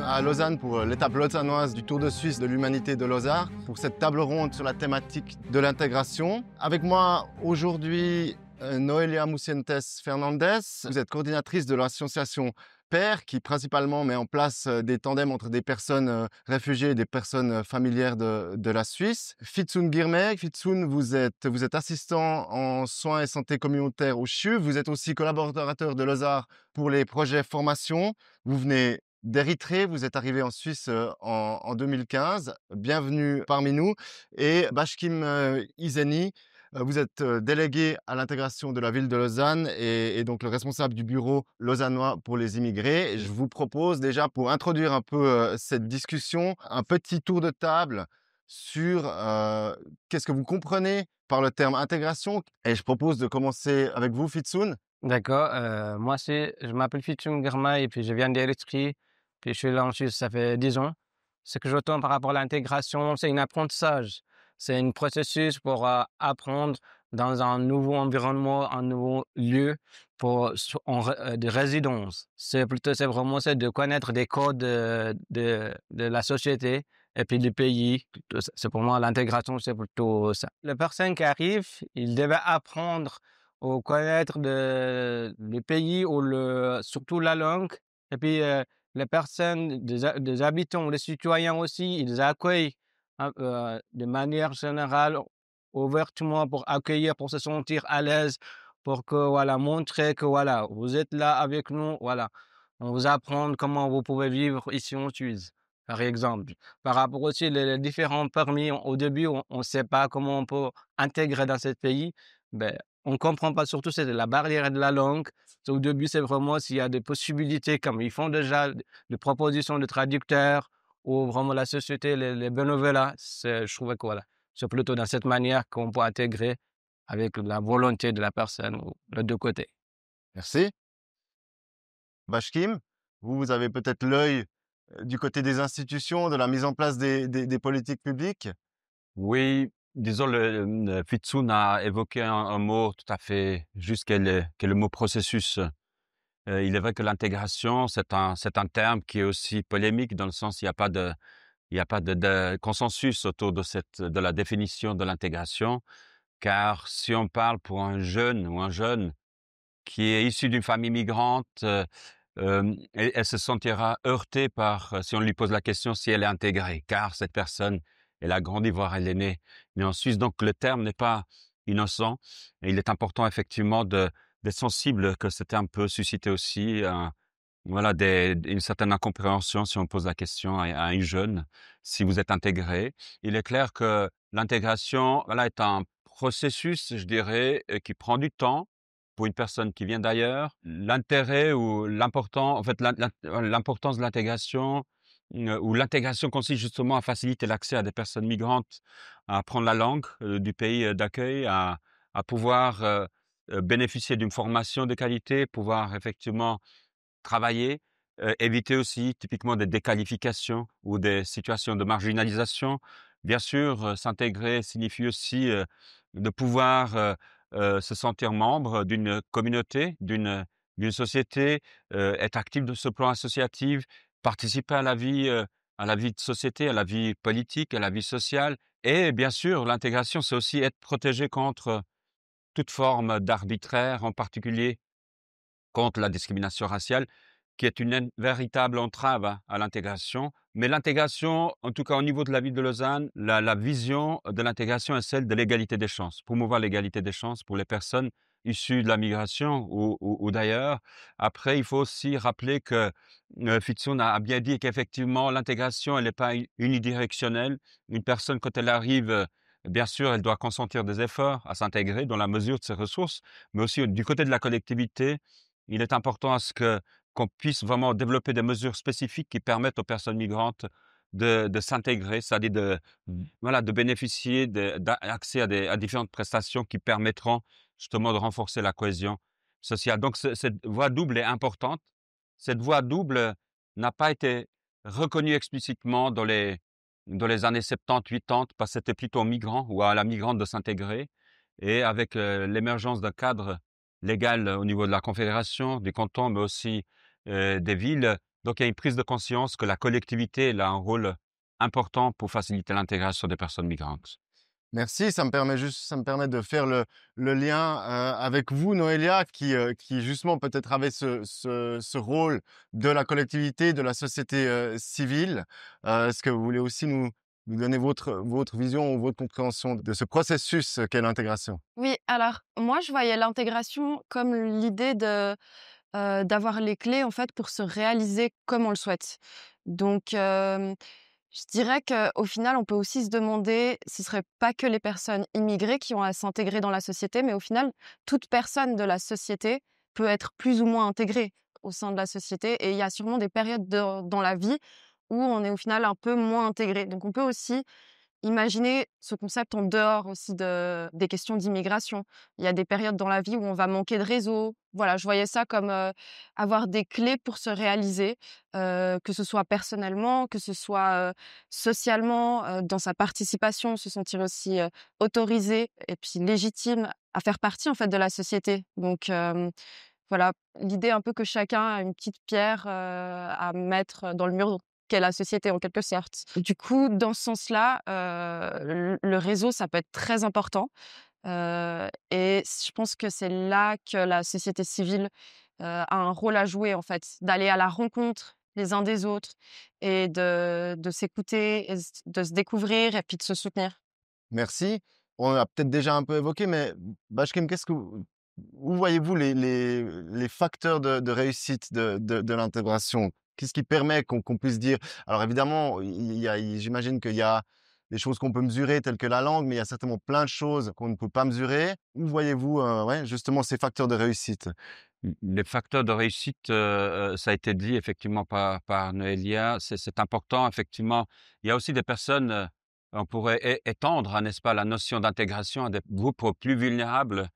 à Lausanne pour l'étape lausannoise du Tour de Suisse de l'humanité de Lausanne, pour cette table ronde sur la thématique de l'intégration. Avec moi aujourd'hui, Noelia Mucientes Fernandez. Vous êtes coordinatrice de l'association PAIR, qui principalement met en place des tandems entre des personnes réfugiées et des personnes familières de la Suisse. Fitsun Guirmey, Fitsun, vous êtes assistant en soins et santé communautaire au CHU. Vous êtes aussi collaborateur de Lausanne pour les projets formation. Vous venez d'Érythrée, vous êtes arrivé en Suisse en 2015. Bienvenue parmi nous. Et Bashkim Izeni, vous êtes délégué à l'intégration de la ville de Lausanne et donc le responsable du bureau lausannois pour les immigrés. Et je vous propose déjà, pour introduire un peu cette discussion, un petit tour de table sur qu'est-ce que vous comprenez par le terme intégration. Et je propose de commencer avec vous, Fitsun. D'accord, je m'appelle Fitchoum Girma et puis je viens d'Érythrée, puis je suis là en Suisse, ça fait 10 ans. Ce que j'entends par rapport à l'intégration, c'est un apprentissage. C'est un processus pour apprendre dans un nouveau environnement, un nouveau lieu de résidence. C'est vraiment ça, de connaître des codes de la société et puis du pays. C'est pour moi l'intégration, c'est plutôt ça. Les personnes qui arrivent, ils devaient apprendre ou connaître le pays ou surtout la langue. Et puis, les personnes, des habitants, les citoyens aussi, ils accueillent de manière générale, ouvertement pour accueillir, pour se sentir à l'aise, pour que, voilà, montrer que, voilà, vous êtes là avec nous, voilà. On vous apprend comment vous pouvez vivre ici en Suisse, par exemple. Par rapport aussi les différents permis, au début, on ne sait pas comment on peut intégrer dans ce pays. Ben, on comprend pas, surtout c'est la barrière de la langue. Au début, c'est vraiment s'il y a des possibilités, comme ils font déjà des propositions de traducteurs ou vraiment la société, les bénévolats, je trouvais que voilà, c'est plutôt dans cette manière qu'on peut intégrer avec la volonté de la personne ou les deux côtés. Merci. Bashkim, vous avez peut-être l'œil du côté des institutions, de la mise en place des politiques publiques. Oui, disons Fitsun a évoqué un mot tout à fait juste qui est le mot processus. Il est vrai que l'intégration, c'est un terme qui est aussi polémique dans le sens il n'y a pas de consensus autour de la définition de l'intégration, car si on parle pour un jeune ou un jeune qui est issu d'une famille migrante, elle se sentira heurtée si on lui pose la question si elle est intégrée, car cette personne, elle a grandi, voire elle est née en Suisse. Donc le terme n'est pas innocent et il est important effectivement d'être sensible que ce terme peut susciter aussi voilà, une certaine incompréhension si on pose la question à un jeune, si vous êtes intégré. Il est clair que l'intégration, voilà, est un processus, je dirais, qui prend du temps pour une personne qui vient d'ailleurs. L'intérêt ou en fait, l'importance de l'intégration, ou l'intégration consiste justement à faciliter l'accès à des personnes migrantes à apprendre la langue du pays d'accueil, à pouvoir bénéficier d'une formation de qualité, pouvoir effectivement travailler, éviter aussi typiquement des déqualifications ou des situations de marginalisation. Bien sûr, s'intégrer signifie aussi, de pouvoir, se sentir membre d'une communauté, d'une société, être actif de ce plan associatif, participer à la vie de société, à la vie politique, à la vie sociale et bien sûr, l'intégration, c'est aussi être protégé contre toute forme d'arbitraire, en particulier contre la discrimination raciale, qui est une véritable entrave à l'intégration. Mais l'intégration, en tout cas au niveau de la ville de Lausanne, la vision de l'intégration est celle de l'égalité des chances, promouvoir l'égalité des chances pour les personnes issues de la migration ou d'ailleurs. Après, il faut aussi rappeler que Fitsun a bien dit qu'effectivement, l'intégration, elle n'est pas unidirectionnelle. Une personne, quand elle arrive, bien sûr, elle doit consentir des efforts à s'intégrer dans la mesure de ses ressources, mais aussi du côté de la collectivité, il est important à ce qu'on puisse vraiment développer des mesures spécifiques qui permettent aux personnes migrantes de s'intégrer, c'est-à-dire voilà, de bénéficier d'accès à différentes prestations qui permettront justement de renforcer la cohésion sociale. Donc, cette voie double est importante. Cette voie double n'a pas été reconnue explicitement dans les années 70, 80, parce que c'était plutôt aux migrants ou à la migrante de s'intégrer. Et avec l'émergence d'un cadre légal au niveau de la confédération, des cantons, mais aussi des villes, Donc il y a une prise de conscience que la collectivité, elle a un rôle important pour faciliter l'intégration des personnes migrantes. Merci, ça me permet de faire le lien, avec vous, Noélia, qui justement peut-être avait ce rôle de la collectivité, de la société, civile. Est-ce que vous voulez aussi nous donner votre vision ou votre compréhension de ce processus, qu'est l'intégration? Oui, alors moi je voyais l'intégration comme l'idée d'avoir les clés en fait pour se réaliser comme on le souhaite. Donc je dirais qu'au final, on peut aussi se demander, ce serait pas que les personnes immigrées qui ont à s'intégrer dans la société, mais au final, toute personne de la société peut être plus ou moins intégrée au sein de la société et il y a sûrement des périodes dans la vie où on est au final un peu moins intégré. Donc on peut aussi imaginer ce concept en dehors aussi des questions d'immigration. Il y a des périodes dans la vie où on va manquer de réseau. Voilà, je voyais ça comme, avoir des clés pour se réaliser, que ce soit personnellement, que ce soit, socialement, dans sa participation, se sentir aussi, autorisé et puis légitime à faire partie, en fait, de la société. Donc, voilà, l'idée un peu que chacun a une petite pierre, à mettre dans le mur qu'est la société en quelque sorte. Du coup, dans ce sens-là, le réseau, ça peut être très important, et je pense que c'est là que la société civile, a un rôle à jouer en fait, d'aller à la rencontre les uns des autres et de s'écouter et de se découvrir et puis de se soutenir. Merci. On a peut-être déjà un peu évoqué, mais Bachkim, qu'est-ce que vous où voyez-vous les facteurs de réussite de l'intégration? Qu'est-ce qui permet qu'on puisse dire alors évidemment, j'imagine qu'il y a des choses qu'on peut mesurer telles que la langue, mais il y a certainement plein de choses qu'on ne peut pas mesurer. Où voyez-vous, ouais, justement ces facteurs de réussite? Les facteurs de réussite, ça a été dit effectivement par Noélia, c'est important effectivement. Il y a aussi des personnes, on pourrait étendre, hein, n'est-ce pas, la notion d'intégration à des groupes plus vulnérables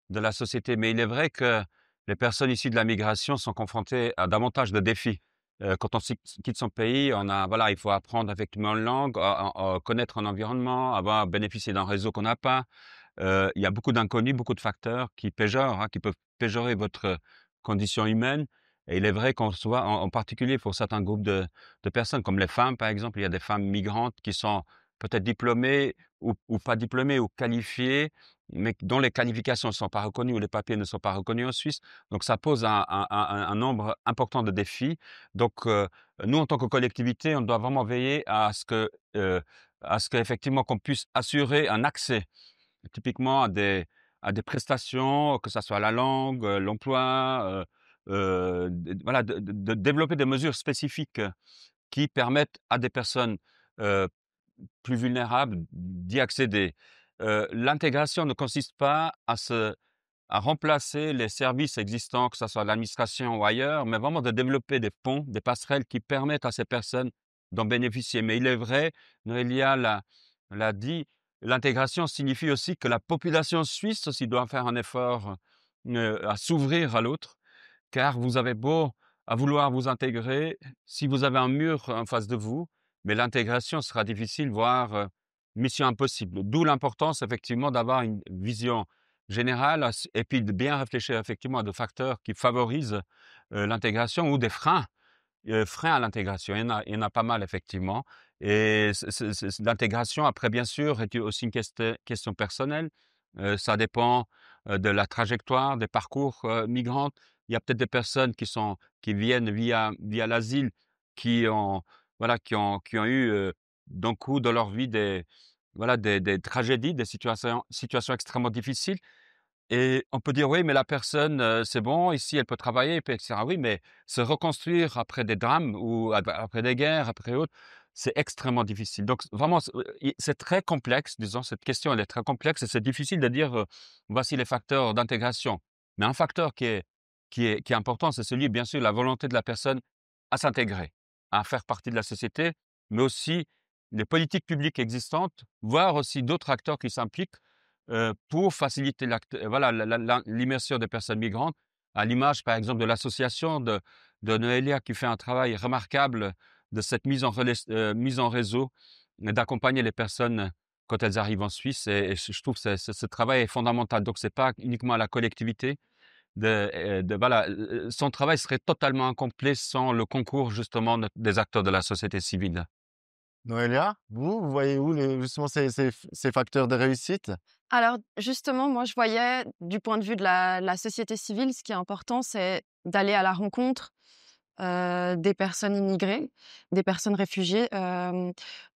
de la société. Mais il est vrai que les personnes issues de la migration sont confrontées à davantage de défis. Quand on quitte son pays, voilà, il faut apprendre effectivement une langue, connaître un environnement, avoir bénéficié d'un réseau qu'on n'a pas. Il y a beaucoup d'inconnus, beaucoup de facteurs qui péjorent, hein, qui peuvent péjorer votre condition humaine. Et il est vrai qu'on soit, en particulier pour certains groupes de personnes, comme les femmes, par exemple, il y a des femmes migrantes qui sont peut-être diplômées ou pas diplômées ou qualifiées, mais dont les qualifications ne sont pas reconnues ou les papiers ne sont pas reconnus en Suisse. Donc ça pose un nombre important de défis. Donc nous, en tant que collectivité, on doit vraiment veiller à ce qu'effectivement qu'on puisse assurer un accès typiquement à des prestations, que ça soit la langue, l'emploi, voilà, de développer des mesures spécifiques qui permettent à des personnes, heu, plus vulnérables d'y accéder. L'intégration ne consiste pas à remplacer les services existants, que ça soit à l'administration ou ailleurs, mais vraiment de développer des ponts, des passerelles qui permettent à ces personnes d'en bénéficier. Mais il est vrai, Noélia l'a dit, l'intégration signifie aussi que la population suisse aussi doit faire un effort, à s'ouvrir à l'autre, car vous avez beau à vouloir vous intégrer, si vous avez un mur en face de vous, mais l'intégration sera difficile, voire, mission impossible. D'où l'importance effectivement d'avoir une vision générale et puis de bien réfléchir effectivement à des facteurs qui favorisent, l'intégration ou des freins à l'intégration. Il y en a pas mal effectivement et l'intégration après bien sûr est aussi une question personnelle. Ça dépend, de la trajectoire, des parcours, migrants. Il y a peut-être des personnes qui viennent via l'asile, qui ont voilà, qui ont eu, d'un coup dans leur vie des tragédies, des situations extrêmement difficiles et on peut dire: «Oui, mais la personne, c'est bon, ici, elle peut travailler et puis et cetera». Oui, mais se reconstruire après des drames ou après des guerres, après autres, c'est extrêmement difficile. Donc vraiment, c'est très complexe, disons, cette question, elle est très complexe et c'est difficile de dire, voici les facteurs d'intégration. Mais un facteur qui est important, c'est celui, bien sûr, la volonté de la personne à s'intégrer, à faire partie de la société, mais aussi les politiques publiques existantes, voire aussi d'autres acteurs qui s'impliquent pour faciliter voilà, l'immersion des personnes migrantes, à l'image, par exemple, de l'association de Noélia qui fait un travail remarquable de cette mise en réseau, d'accompagner les personnes quand elles arrivent en Suisse et je trouve que ce travail est fondamental. Donc c'est pas uniquement à la collectivité, voilà, son travail serait totalement incomplet sans le concours justement des acteurs de la société civile. Noélia, vous voyez où justement ces facteurs de réussite? Alors justement, moi je voyais du point de vue de la société civile, ce qui est important, c'est d'aller à la rencontre des personnes immigrées, des personnes réfugiées.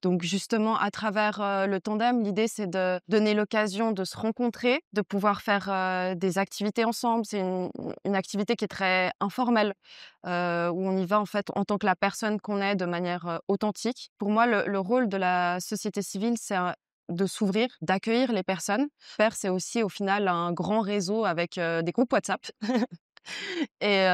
Donc justement, à travers le tandem, l'idée, c'est de donner l'occasion de se rencontrer, de pouvoir faire des activités ensemble. C'est une activité qui est très informelle, où on y va en fait en tant que la personne qu'on est de manière authentique. Pour moi, le rôle de la société civile, c'est de s'ouvrir, d'accueillir les personnes. Faire, c'est aussi au final un grand réseau avec des groupes WhatsApp. Et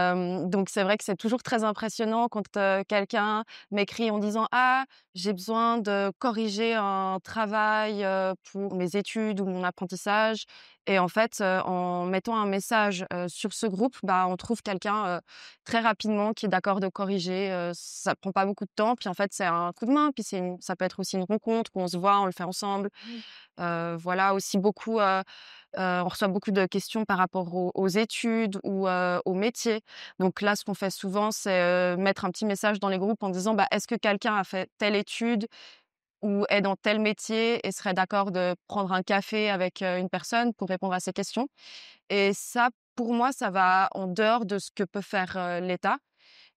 donc c'est vrai que c'est toujours très impressionnant quand, quelqu'un m'écrit en disant: «Ah, j'ai besoin de corriger un travail, pour mes études ou mon apprentissage» et en fait, en mettant un message, sur ce groupe, bah, on trouve quelqu'un, très rapidement qui est d'accord de corriger, ça prend pas beaucoup de temps, puis en fait, c'est un coup de main, puis ça peut être aussi une rencontre où on se voit, on le fait ensemble. Voilà aussi beaucoup, on reçoit beaucoup de questions par rapport aux études ou, au métier. Donc là, ce qu'on fait souvent, c'est, mettre un petit message dans les groupes en disant: «Bah, est-ce que quelqu'un a fait telle étude ou est dans tel métier et serait d'accord de prendre un café avec, une personne pour répondre à ces questions?» Et ça, pour moi, ça va en dehors de ce que peut faire, l'État.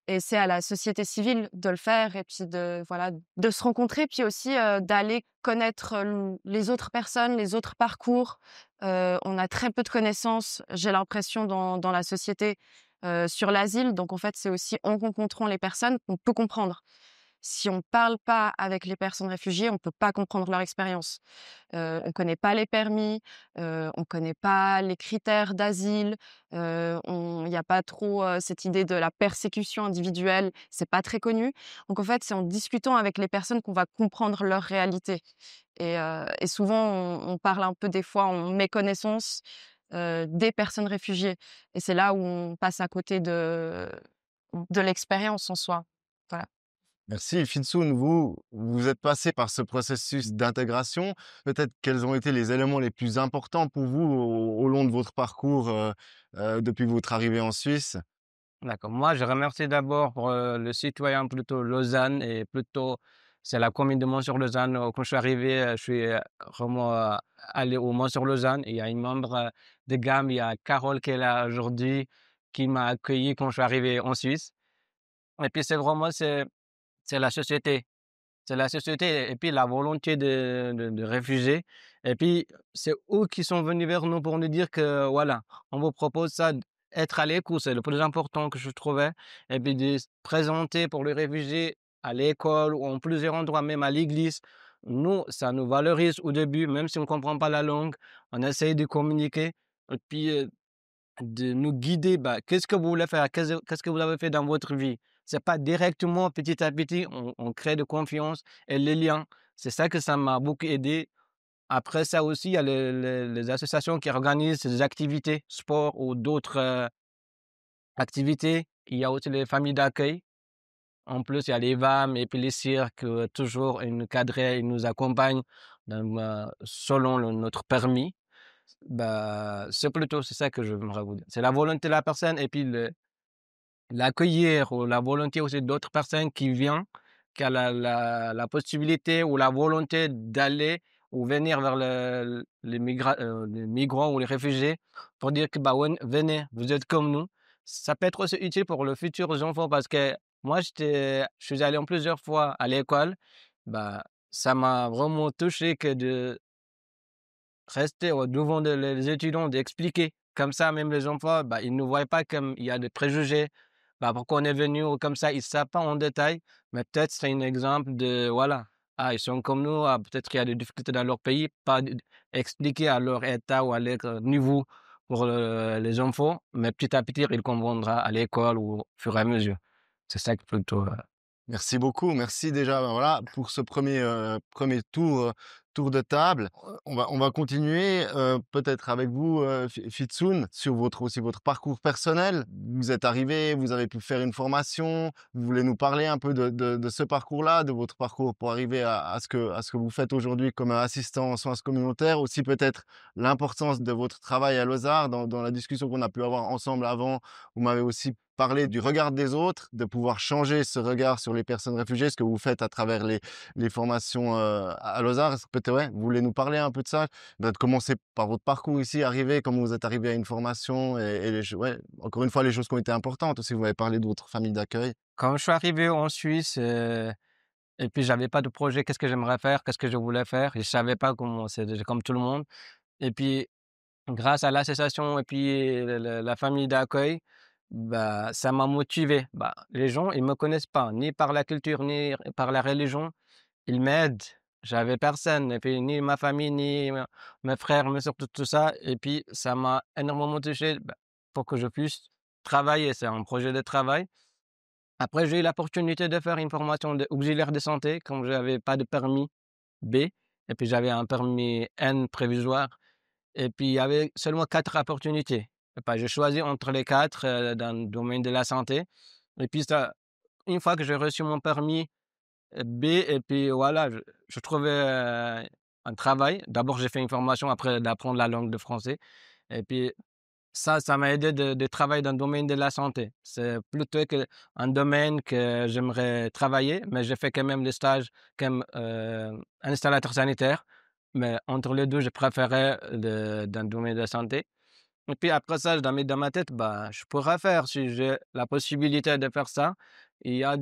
Et c'est à la société civile de le faire et puis de voilà, de se rencontrer, puis aussi, d'aller connaître, les autres personnes, les autres parcours. On a très peu de connaissances, j'ai l'impression dans la société, sur l'asile. Donc en fait, c'est aussi en rencontrant les personnes qu'on peut comprendre. Si on parle pas avec les personnes réfugiées, on peut pas comprendre leur expérience. On connaît pas les permis, on connaît pas les critères d'asile, il y a pas trop, cette idée de la persécution individuelle, c'est pas très connu. Donc en fait, c'est en discutant avec les personnes qu'on va comprendre leur réalité et souvent on parle un peu des fois en méconnaissance, des personnes réfugiées et c'est là où on passe à côté de l'expérience en soi. Voilà. Merci. Finsoun, vous êtes passé par ce processus d'intégration. Peut-être quels ont été les éléments les plus importants pour vous au long de votre parcours depuis votre arrivée en Suisse? D'accord. Moi, je remercie d'abord le citoyen plutôt Lausanne et plutôt c'est la commune de Mont-sur-Lausanne. Quand je suis arrivé, je suis vraiment allé au Mont-sur-Lausanne et il y a une membre de GAM, il y a Carole qui est là aujourd'hui, qui m'a accueilli quand je suis arrivé en Suisse. Et puis c'est vraiment c'est la société. C'est la société et puis la volonté de réfugiés et puis c'est eux qui sont venus vers nous pour nous dire que voilà, on vous propose ça, être à l'écoute, c'est le plus important que je trouvais et puis de se présenter pour les réfugiés à l'école ou en plusieurs endroits, même à l'église. Nous, ça nous valorise au début, même si on ne comprend pas la langue, on essaye de communiquer et puis, de nous guider, bah, qu'est-ce que vous voulez faire? Qu'est-ce que vous avez fait dans votre vie? C'est pas directement, petit à petit, on crée de confiance et les liens. C'est ça que ça m'a beaucoup aidé. Après ça aussi, il y a les associations qui organisent des activités, sport ou d'autres activités. Il y a aussi les familles d'accueil. En plus, il y a les VAM et puis les cirques, toujours une cadrée, ils nous accompagnent selon notre permis. Bah, c'est ça que je voudrais vous dire. C'est la volonté de la personne et puis l'accueillir ou la volonté aussi d'autres personnes qui viennent, qui a la possibilité ou la volonté d'aller ou venir vers les migrants ou les réfugiés pour dire que bah, venez, vous êtes comme nous. Ça peut être aussi utile pour le futur enfants parce que moi, je suis allé en plusieurs fois à l'école. Bah, ça m'a vraiment touché que de rester au devant les étudiants, d'expliquer. Comme ça, même les enfants, bah, ils ne voient pas comme il y a des préjugés. Bah, pourquoi on est venu ou comme ça, ils ne savent pas en détail. Mais peut-être c'est un exemple de, voilà, ah, ils sont comme nous, ah, peut-être qu'il y a des difficultés dans leur pays, pas expliquer à leur état ou à leur niveau pour les enfants, mais petit à petit, ils comprendront à l'école ou au fur et à mesure. C'est ça que plutôt. Merci beaucoup. Merci déjà, ben voilà, pour ce premier tour tour de table. On va continuer peut-être avec vous, Fitsoun, sur votre parcours personnel. Vous êtes arrivé, vous avez pu faire une formation. Vous voulez nous parler un peu de ce parcours-là, de votre parcours pour arriver à ce que vous faites aujourd'hui comme assistant en soins communautaires. Aussi peut-être l'importance de votre travail à Lausanne. Dans la discussion qu'on a pu avoir ensemble avant, vous m'avez aussi parlé du regard des autres, de pouvoir changer ce regard sur les personnes réfugiées, ce que vous faites à travers les formations à Lausanne. Est-ce que peut-être, ouais, vous voulez nous parler un peu de ça? Peut-être commencer par votre parcours ici, arriver, comment vous êtes arrivé à une formation et ouais, encore une fois, les choses qui ont été importantes aussi. Vous avez parlé de votre famille d'accueil. Quand je suis arrivé en Suisse, et puis j'avais pas de projet, qu'est-ce que j'aimerais faire, qu'est-ce que je voulais faire, je savais pas comment, c'est comme tout le monde. Et puis grâce à l'association et puis la famille d'accueil, bah, ça m'a motivé. Bah, les gens, ils me connaissent pas, ni par la culture, ni par la religion. Ils m'aident. J'avais personne, et puis ni ma famille, ni mes frères, mes sœurs, tout ça. Et puis ça m'a énormément touché, bah, pour que je puisse travailler. C'est un projet de travail. Après, j'ai eu l'opportunité de faire une formation d'auxiliaire de santé, comme je n'avais pas de permis B, et puis j'avais un permis N provisoire. Et puis, il y avait seulement 4 opportunités. Et bah, j'ai choisi entre les 4 dans le domaine de la santé. Et puis ça, une fois que j'ai reçu mon permis B, et puis voilà, je trouvais un travail. D'abord, j'ai fait une formation, après d'apprendre la langue de français. Et puis ça m'a aidé de travailler dans le domaine de la santé. C'est plutôt que un domaine que j'aimerais travailler, mais j'ai fait quand même des stages comme installateur sanitaire. Mais entre les 2, je préférais dans le domaine de la santé. Et puis après ça, dans ma tête, bah, je pourrais faire si j'ai la possibilité de faire ça. Il y a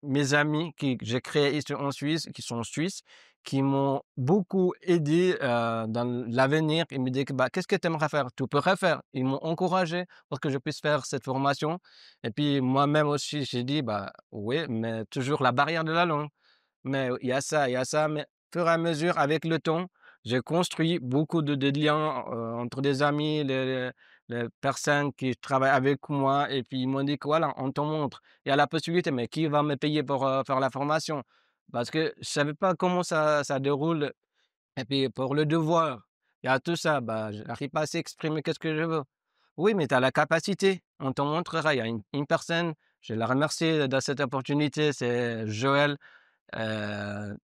mes amis que j'ai créés ici en Suisse, qui sont suisses, qui m'ont beaucoup aidé dans l'avenir. Ils me disent que, bah, qu'est-ce que tu aimerais faire? Tu pourrais faire. Ils m'ont encouragé pour que je puisse faire cette formation. Et puis moi-même aussi, j'ai dit, bah oui, mais toujours la barrière de la langue. Mais il y a ça, mais au fur et à mesure, avec le temps, j'ai construit beaucoup de liens entre des amis, les personnes qui travaillent avec moi, et puis ils m'ont dit que voilà, on te montre, il y a la possibilité, mais qui va me payer pour faire la formation? Parce que je savais pas comment ça déroule. Et puis pour le devoir, il y a tout ça, bah, je n'arrive pas à s'exprimer qu'est-ce que je veux. Oui, mais tu as la capacité, on te montrera. Il y a une personne, je la remercie de cette opportunité, c'est Joël.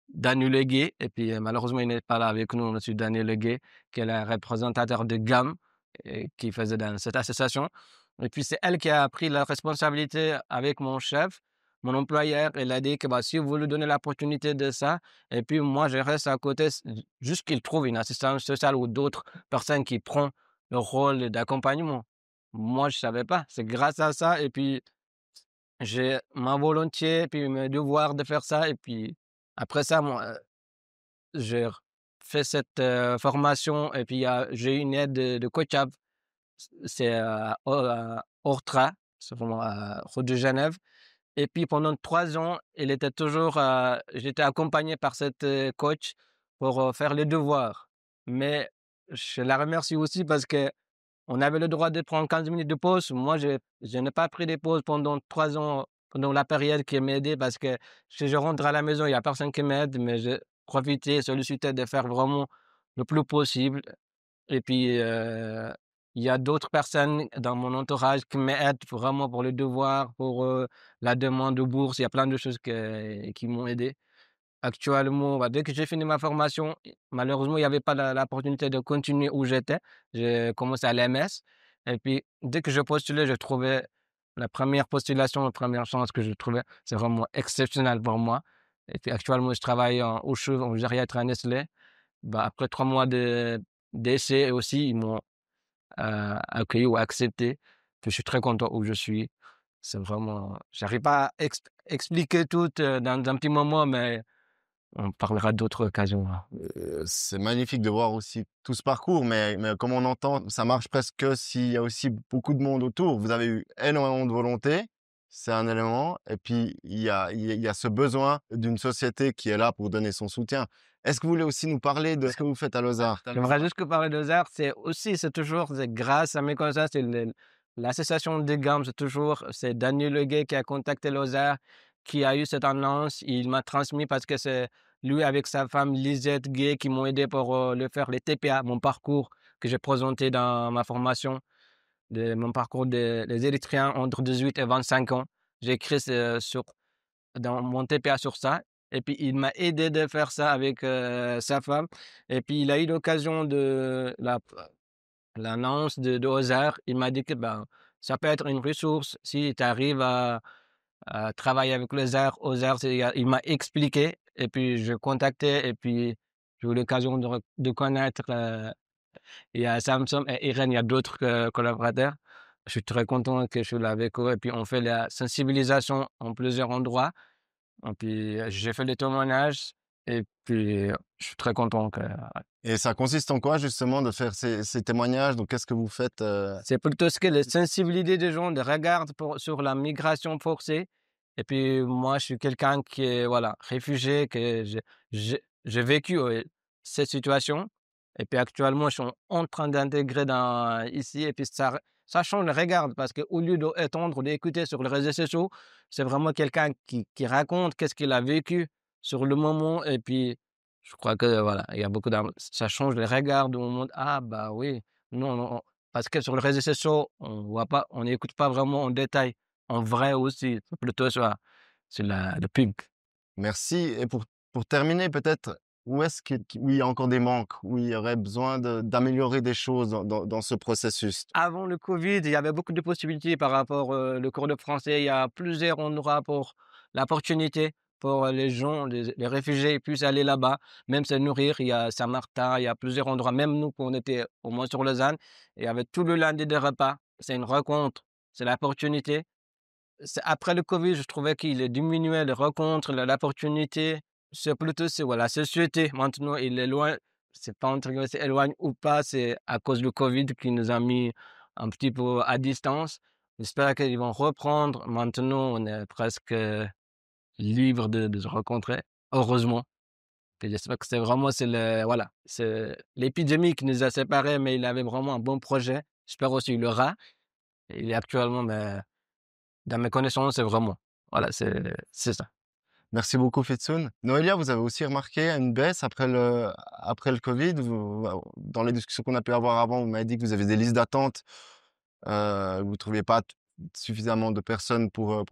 Daniel Leguet, et puis malheureusement il n'est pas là avec nous, monsieur Daniel Leguet, qui est le représentateur de GAM, et qui faisait dans cette association. Et puis c'est elle qui a pris la responsabilité avec mon chef, mon employeur. Elle a dit que bah, si vous lui donnez l'opportunité de ça, et puis moi je reste à côté, juste qu'il trouve une assistance sociale ou d'autres personnes qui prennent le rôle d'accompagnement. Moi je savais pas, c'est grâce à ça, et puis j'ai ma volonté, puis mes devoirs de faire ça, et puis après ça, moi, j'ai fait cette formation, et puis j'ai eu une aide de Coachab. C'est à Ortra, c'est vraiment à Route de Genève. Et puis pendant 3 ans, il était toujours, j'étais accompagné par cette coach pour faire les devoirs. Mais je la remercie aussi parce que on avait le droit de prendre 15 minutes de pause. Moi, je n'ai pas pris de pause pendant 3 ans, pendant la période qui m'aidait, parce que si je rentre à la maison, il y a personne qui m'aide, mais j'ai profité, sollicité de faire vraiment le plus possible. Et puis, il y a d'autres personnes dans mon entourage qui m'aident vraiment pour le devoir, pour la demande de bourse. Il y a plein de choses qui m'ont aidé. Actuellement, bah, dès que j'ai fini ma formation, malheureusement, il y avait pas l'opportunité de continuer où j'étais. J'ai commencé à l'EMS, et puis dès que je postulais, je trouvais la première postulation, la première chance que je trouvais, c'est vraiment exceptionnel pour moi. Et puis actuellement, je travaille au CHUV, en gériatrie à Nestlé. Bah, après 3 mois d'essai aussi, ils m'ont accueilli ou accepté. Puis je suis très content où je suis. C'est vraiment, j'arrive pas à expliquer tout dans un petit moment, mais on parlera d'autres occasions, hein. C'est magnifique de voir aussi tout ce parcours, mais comme on entend, ça marche presque s'il y a aussi beaucoup de monde autour. Vous avez eu énormément de volonté, c'est un élément, et puis il y a ce besoin d'une société qui est là pour donner son soutien. Est-ce que vous voulez aussi nous parler de ce que vous faites à Lausanne? J'aimerais juste que parler de arts, c'est grâce à mes connaissances, c'est l'association des gammes, c'est Daniel Leguet qui a contacté Lausanne, qui a eu cette annonce, il m'a transmis parce que c'est lui avec sa femme Lisette Gay qui m'ont aidé pour le faire les TPA, mon parcours que j'ai présenté dans ma formation, mon parcours des Érythréens entre 18 et 25 ans. J'ai écrit dans mon TPA sur ça. Et puis, il m'a aidé de faire ça avec sa femme. Et puis, il a eu l'occasion de l'annonce de Ozar. Il m'a dit que ben, ça peut être une ressource si tu arrives à travailler avec Ozar, il m'a expliqué. Et puis, je contactais. Et puis, j'ai eu l'occasion de connaître. Il y a Samson et Irène, il y a d'autres collaborateurs. Je suis très content que je suis là avec eux. Et puis, on fait la sensibilisation en plusieurs endroits. Et puis, j'ai fait des témoignages et puis, je suis très content que Et ça consiste en quoi justement de faire ces témoignages? Donc qu'est-ce que vous faites? c'est plutôt ce que la sensibilité des gens, de regard sur la migration forcée. Et puis, moi, je suis quelqu'un qui est, voilà, réfugié, que j'ai vécu cette situation. Et puis, actuellement, je suis en train d'intégrer ici. Et puis, ça change le regard parce qu'au lieu d'attendre, d'écouter sur les réseaux sociaux, c'est vraiment quelqu'un qui raconte qu'est-ce qu'il a vécu sur le moment. Et puis, je crois que, voilà, il y a ça change le regard du monde. Ah, bah oui, non, non, parce que sur les réseaux sociaux, on voit pas, on n'écoute pas vraiment en détail. En vrai aussi, c'est plutôt ça, c'est le pub. Merci. Et pour terminer, peut-être, où est-ce où il y a encore des manques, où il y aurait besoin d'améliorer des choses dans ce processus? Avant le Covid, il y avait beaucoup de possibilités par rapport le cours de français. Il y a plusieurs endroits pour l'opportunité pour les gens, les réfugiés, ils puissent aller là-bas, même se nourrir. Il y a Saint-Martin, il y a plusieurs endroits. Même nous, quand on était au moins sur Lausanne, il y avait tout le lundi des repas. C'est une rencontre, c'est l'opportunité. Après le Covid, je trouvais qu'il est diminué les rencontres, l'opportunité. C'est plutôt voilà, la société. Maintenant, il est loin. C'est pas entre guillemets, c'est éloigne ou pas, c'est à cause du Covid qui nous a mis un petit peu à distance. J'espère qu'ils vont reprendre. Maintenant, on est presque libre de se rencontrer, heureusement. Et j'espère que voilà, c'est l'épidémie qui nous a séparés, mais il avait vraiment un bon projet. J'espère aussi qu'il l'aura. Il est actuellement, mais dans mes connaissances, c'est vraiment. Voilà, c'est ça. Merci beaucoup, Fitsoun. Noélia, vous avez aussi remarqué une baisse après le Covid. Dans les discussions qu'on a pu avoir avant, vous m'avez dit que vous avez des listes d'attente. Vous ne trouviez pas suffisamment de personnes pour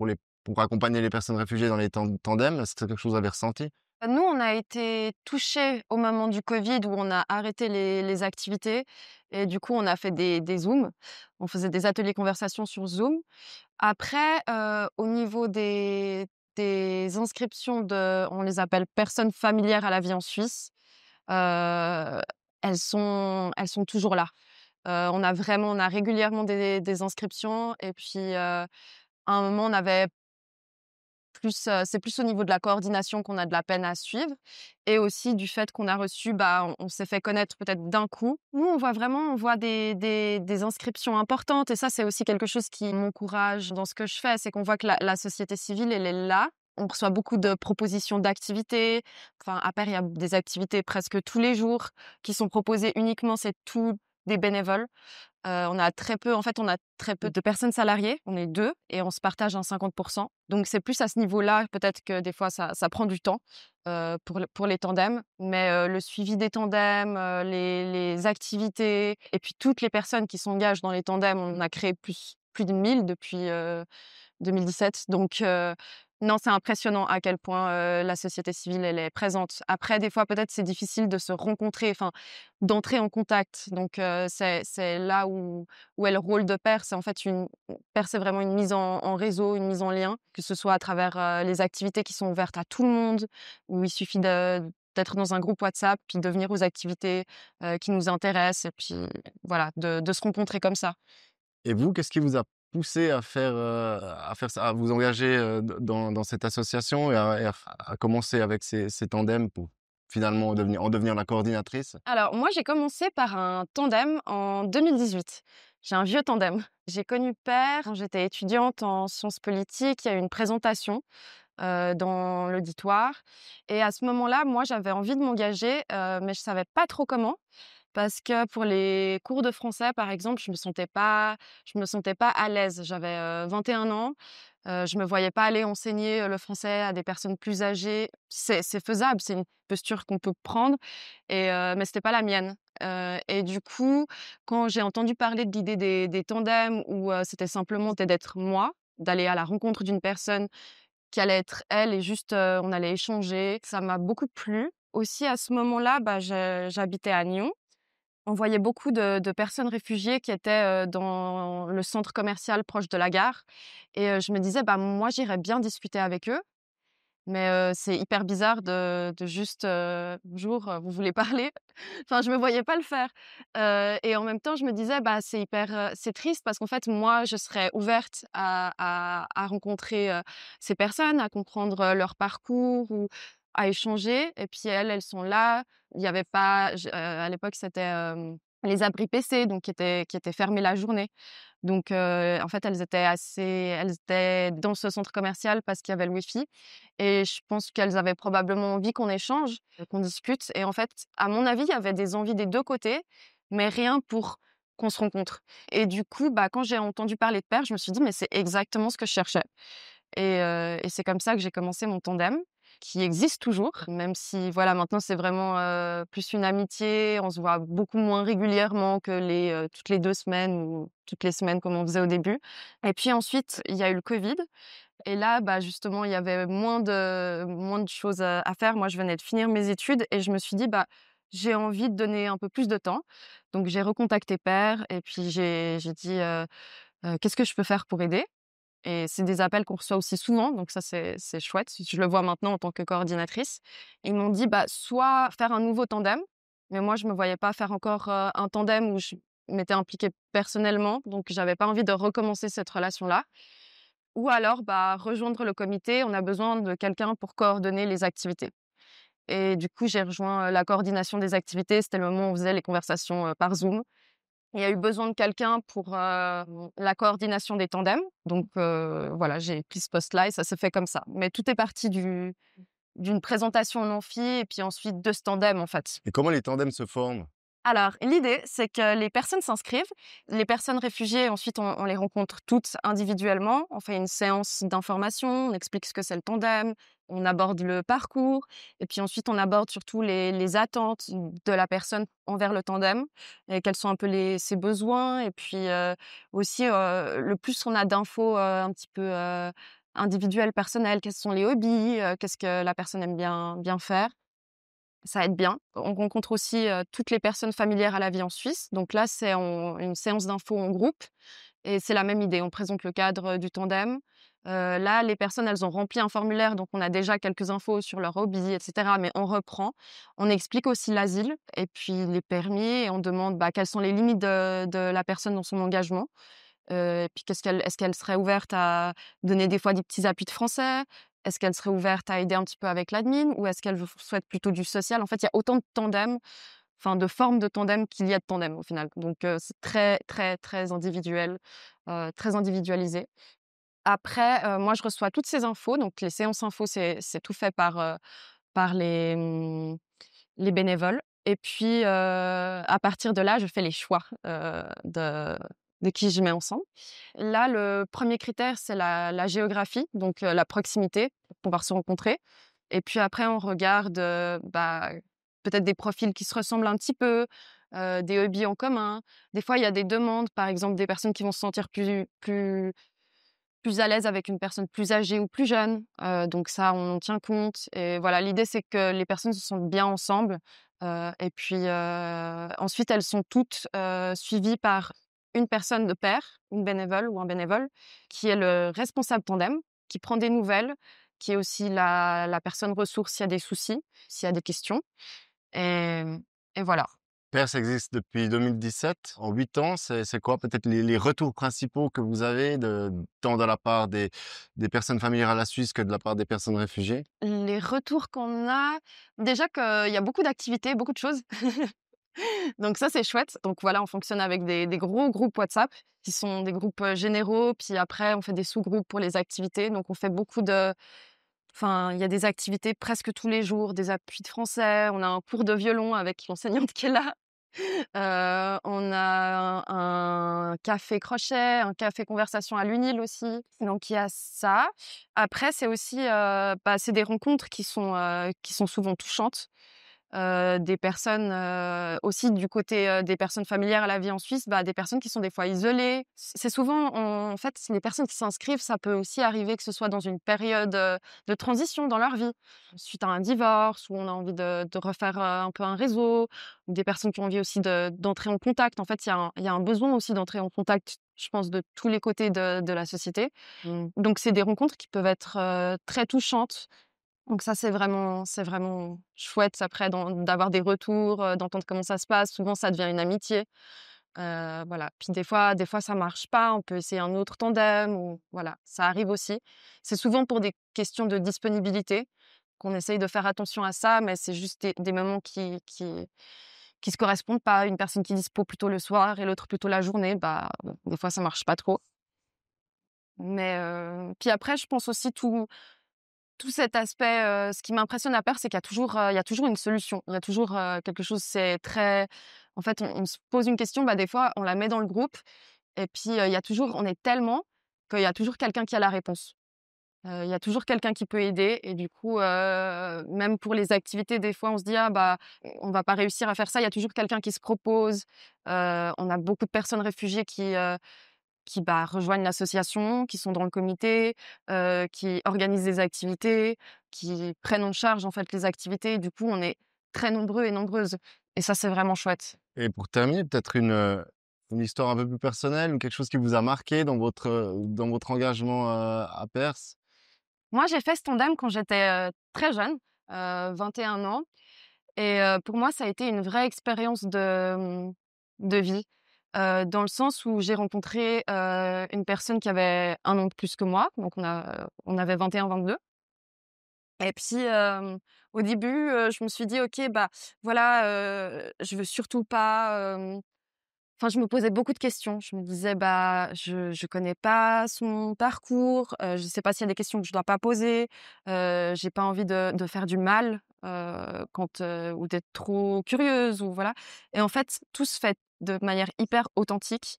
accompagner les personnes réfugiées dans les tandems. Est-ce que c'est quelque chose que vous avez ressenti? Nous, on a été touchés au moment du Covid où on a arrêté les activités et du coup, on a fait des Zooms. On faisait des ateliers conversation sur Zoom. Après, au niveau des inscriptions on les appelle personnes familières à la vie en Suisse, heu, elles sont toujours là. On a régulièrement des inscriptions et puis, à un moment, on avait c'est plus au niveau de la coordination qu'on a de la peine à suivre et aussi du fait qu'on a reçu, bah, on s'est fait connaître peut-être d'un coup. Nous, on voit des inscriptions importantes et ça, c'est aussi quelque chose qui m'encourage dans ce que je fais, c'est qu'on voit que la société civile, elle est là. On reçoit beaucoup de propositions d'activités. Enfin, à Paris, il y a des activités presque tous les jours qui sont proposées uniquement, c'est tout des bénévoles. On a très peu de personnes salariées, on est 2 et on se partage un 50. Donc c'est plus à ce niveau-là, peut-être que des fois ça prend du temps, pour les tandems. Mais, le suivi des tandems, les activités et puis toutes les personnes qui s'engagent dans les tandems, on a créé plus de 1000 depuis, 2017. Donc, non, c'est impressionnant à quel point, la société civile, elle est présente. Après, des fois, peut-être, c'est difficile de se rencontrer, enfin, d'entrer en contact. Donc, c'est là où est le rôle de pair. C'est en fait pair, c'est vraiment une mise en réseau, une mise en lien, que ce soit à travers, les activités qui sont ouvertes à tout le monde, où il suffit d'être dans un groupe WhatsApp, puis de venir aux activités, qui nous intéressent et puis, voilà, de se rencontrer comme ça. Et vous, qu'est-ce qui vous a poussé à faire ça, à vous engager, dans cette association et à commencer avec ces tandems pour finalement en devenir la coordinatrice? Alors moi, j'ai commencé par un tandem en 2018. J'ai un vieux tandem. J'ai connu Père quand j'étais étudiante en sciences politiques. Il y a eu une présentation, dans l'auditoire et à ce moment-là, moi, j'avais envie de m'engager, mais je savais pas trop comment parce que pour les cours de français, par exemple, je me sentais pas à l'aise. J'avais, 21 ans, je me voyais pas aller enseigner, le français à des personnes plus âgées. C'est faisable, c'est une posture qu'on peut prendre mais c'était pas la mienne. Et du coup, quand j'ai entendu parler de l'idée des tandems où, c'était simplement peut-être d'être moi, d'aller à la rencontre d'une personne qui allait être elle et juste, on allait échanger, ça m'a beaucoup plu. Aussi à ce moment-là, bah, j'habitais à Nyon. On voyait beaucoup de personnes réfugiées qui étaient, dans le centre commercial proche de la gare et je me disais: «Bah, moi, j'irais bien discuter avec eux». Mais c'est hyper bizarre de juste, «Bonjour, vous voulez parler?» Enfin, je me voyais pas le faire, et en même temps, je me disais: «Bah, c'est triste parce qu'en fait, moi, je serais ouverte à rencontrer, ces personnes, à comprendre, leur parcours ou à échanger et puis elles sont là». Il y avait pas à l'époque, c'était, les abris PC donc qui étaient fermés la journée. Donc en fait, elles étaient dans ce centre commercial parce qu'il y avait le wifi et je pense qu'elles avaient probablement envie qu'on échange, qu'on discute et en fait, à mon avis, il y avait des envies des 2 côtés, mais rien pour qu'on se rencontre et du coup, bah, quand j'ai entendu parler de pair, je me suis dit: «Mais c'est exactement ce que je cherchais». Et c'est comme ça que j'ai commencé mon tandem, qui existe toujours, même si voilà, maintenant c'est vraiment, plus une amitié. On se voit beaucoup moins régulièrement que toutes les 2 semaines ou toutes les semaines comme on faisait au début. Et puis ensuite, il y a eu le covid et là, bah, justement, il y avait moins de choses, à faire. Moi, je venais de finir mes études et je me suis dit: «Bah, j'ai envie de donner un peu plus de temps». Donc j'ai recontacté Pair et puis j'ai dit, «Qu'est-ce que je peux faire pour aider?» Et c'est des appels qu'on reçoit aussi souvent, donc ça, c'est chouette. Je le vois maintenant en tant que coordinatrice. Ils m'ont dit: «Bah, soit faire un nouveau tandem», mais moi, je me voyais pas faire encore, un tandem où je m'étais impliquée personnellement, donc j'avais pas envie de recommencer cette relation-là. Ou alors, bah, rejoindre le comité, on a besoin de quelqu'un pour coordonner les activités. Et du coup, j'ai rejoint, la coordination des activités. C'était le moment où on faisait les conversations, par Zoom. Il y a eu besoin de quelqu'un pour, la coordination des tandems. Donc voilà, j'ai pris ce poste-là et ça s'est fait comme ça. Mais tout est parti d'une présentation en amphi et puis ensuite de ce tandem, en fait. Et comment les tandems se forment? Alors, l'idée, c'est que les personnes s'inscrivent. Les personnes réfugiées, ensuite, on les rencontre toutes individuellement. On fait une séance d'information, on explique ce que c'est le tandem, on aborde le parcours et puis ensuite, on aborde surtout les attentes de la personne envers le tandem et quels sont un peu ses besoins et puis, aussi, le plus on a d'infos, un petit peu, individuelles, personnelles, quels sont les hobbies, qu'est-ce que la personne aime bien faire. Ça aide bien. On rencontre aussi, toutes les personnes familières à la vie en Suisse. Donc là, c'est une séance d'infos en groupe et c'est la même idée. On présente le cadre, du tandem. Là, les personnes, elles ont rempli un formulaire, donc on a déjà quelques infos sur leurs hobbies et cetera, mais on reprend. On explique aussi l'asile et puis les permis et on demande, bah, quelles sont les limites de la personne dans son engagement. Et puis est-ce qu'elle serait ouverte à donner des fois des petits appuis de français? Est-ce qu'elle serait ouverte à aider un petit peu avec l'admin? Ou est-ce qu'elle souhaite plutôt du social? En fait, il y a autant de tandems, enfin de formes de tandem qu'il y a de tandem au final. Donc c'est très, très, très individuel, très individualisé. Après, moi je reçois toutes ces infos, donc les séances infos, c'est tout fait par les bénévoles et puis, à partir de là, je fais les choix, de qui je mets ensemble. Là, le premier critère, c'est la géographie, donc la proximité pour pouvoir se rencontrer et puis après on regarde, bah, peut-être des profils qui se ressemblent un petit peu, des hobbies en commun. Des fois, il y a des demandes, par exemple, des personnes qui vont se sentir plus à l'aise avec une personne plus âgée ou plus jeune, donc ça, on en tient compte et voilà, l'idée, c'est que les personnes se sentent bien ensemble, et puis, ensuite, elles sont toutes, suivies par une personne de pair, une bénévole ou un bénévole, qui est le responsable tandem, qui prend des nouvelles, qui est aussi la personne ressource s'il y a des soucis, s'il y a des questions et et voilà. PERS existe depuis 2017. En 8 ans, c'est quoi peut-être les retours principaux que vous avez tant de la part des personnes familières à la Suisse que de la part des personnes réfugiées? Les retours qu'on a, déjà qu'il y a beaucoup d'activités, beaucoup de choses. Donc ça, c'est chouette. Donc voilà, on fonctionne avec des gros groupes WhatsApp qui sont des groupes, généraux. Puis après, on fait des sous-groupes pour les activités. Donc on fait enfin, il y a des activités presque tous les jours, des appuis de français. On a un cours de violon avec l'enseignante qui est là. On a un café crochet, un café conversation à l'UNIL aussi, donc il y a ça. Après c'est aussi, c'est des rencontres qui sont souvent touchantes. Des personnes, aussi du côté, des personnes familières à la vie en Suisse, des personnes qui sont des fois isolées. C'est souvent en fait, les personnes qui s'inscrivent, ça peut aussi arriver que ce soit dans une période, de transition dans leur vie, suite à un divorce où on a envie de refaire, un peu un réseau, ou des personnes qui ont envie aussi d'entrer en contact. En fait, il y a un besoin aussi d'entrer en contact, je pense, de tous les côtés de la société. Donc c'est des rencontres qui peuvent être, très touchantes. Donc ça, c'est vraiment chouette après d'avoir des retours, d'entendre comment ça se passe. Souvent, ça devient une amitié. Voilà. Puis des fois, ça marche pas. On peut essayer un autre tandem ou voilà, ça arrive aussi. C'est souvent pour des questions de disponibilité qu'on essaye de faire attention à ça, mais c'est juste des moments qui se correspondent pas. Une personne qui est dispo plutôt le soir et l'autre plutôt la journée, bon, des fois, ça marche pas trop. Mais puis après, je pense aussi tout cet aspect, ce qui m'impressionne à Perth, c'est qu'il y a toujours une solution. Il y a toujours, quelque chose, c'est très en fait, on se pose une question, des fois, on la met dans le groupe et puis, il y a toujours on est tellement qu'il y a toujours quelqu'un qui a la réponse. Il y a toujours quelqu'un qui peut aider et du coup, même pour les activités, des fois, on se dit: «Ah on va pas réussir à faire ça». Il y a toujours quelqu'un qui se propose. On a beaucoup de personnes réfugiées qui rejoignent l'association, qui sont dans le comité, qui organisent des activités, qui prennent en charge, en fait, les activités et du coup, on est très nombreux et nombreuses et ça, c'est vraiment chouette. Et pour terminer, peut-être une histoire un peu plus personnelle ou quelque chose qui vous a marqué dans votre engagement, à Perth? Moi, j'ai fait ce tandem quand j'étais, très jeune, 21 ans et pour moi, ça a été une vraie expérience de vie, dans le sens où j'ai rencontré, une personne qui avait 1 an de plus que moi, donc on avait 21-22. Et puis, au début, je me suis dit: «OK, voilà, je veux surtout pas, je me posais beaucoup de questions. Je me disais: je connais pas son parcours, je sais pas s'il y a des questions que je dois pas poser, j'ai pas envie de faire du mal, ou d'être trop curieuse ou voilà» et en fait, tout se fait de manière hyper authentique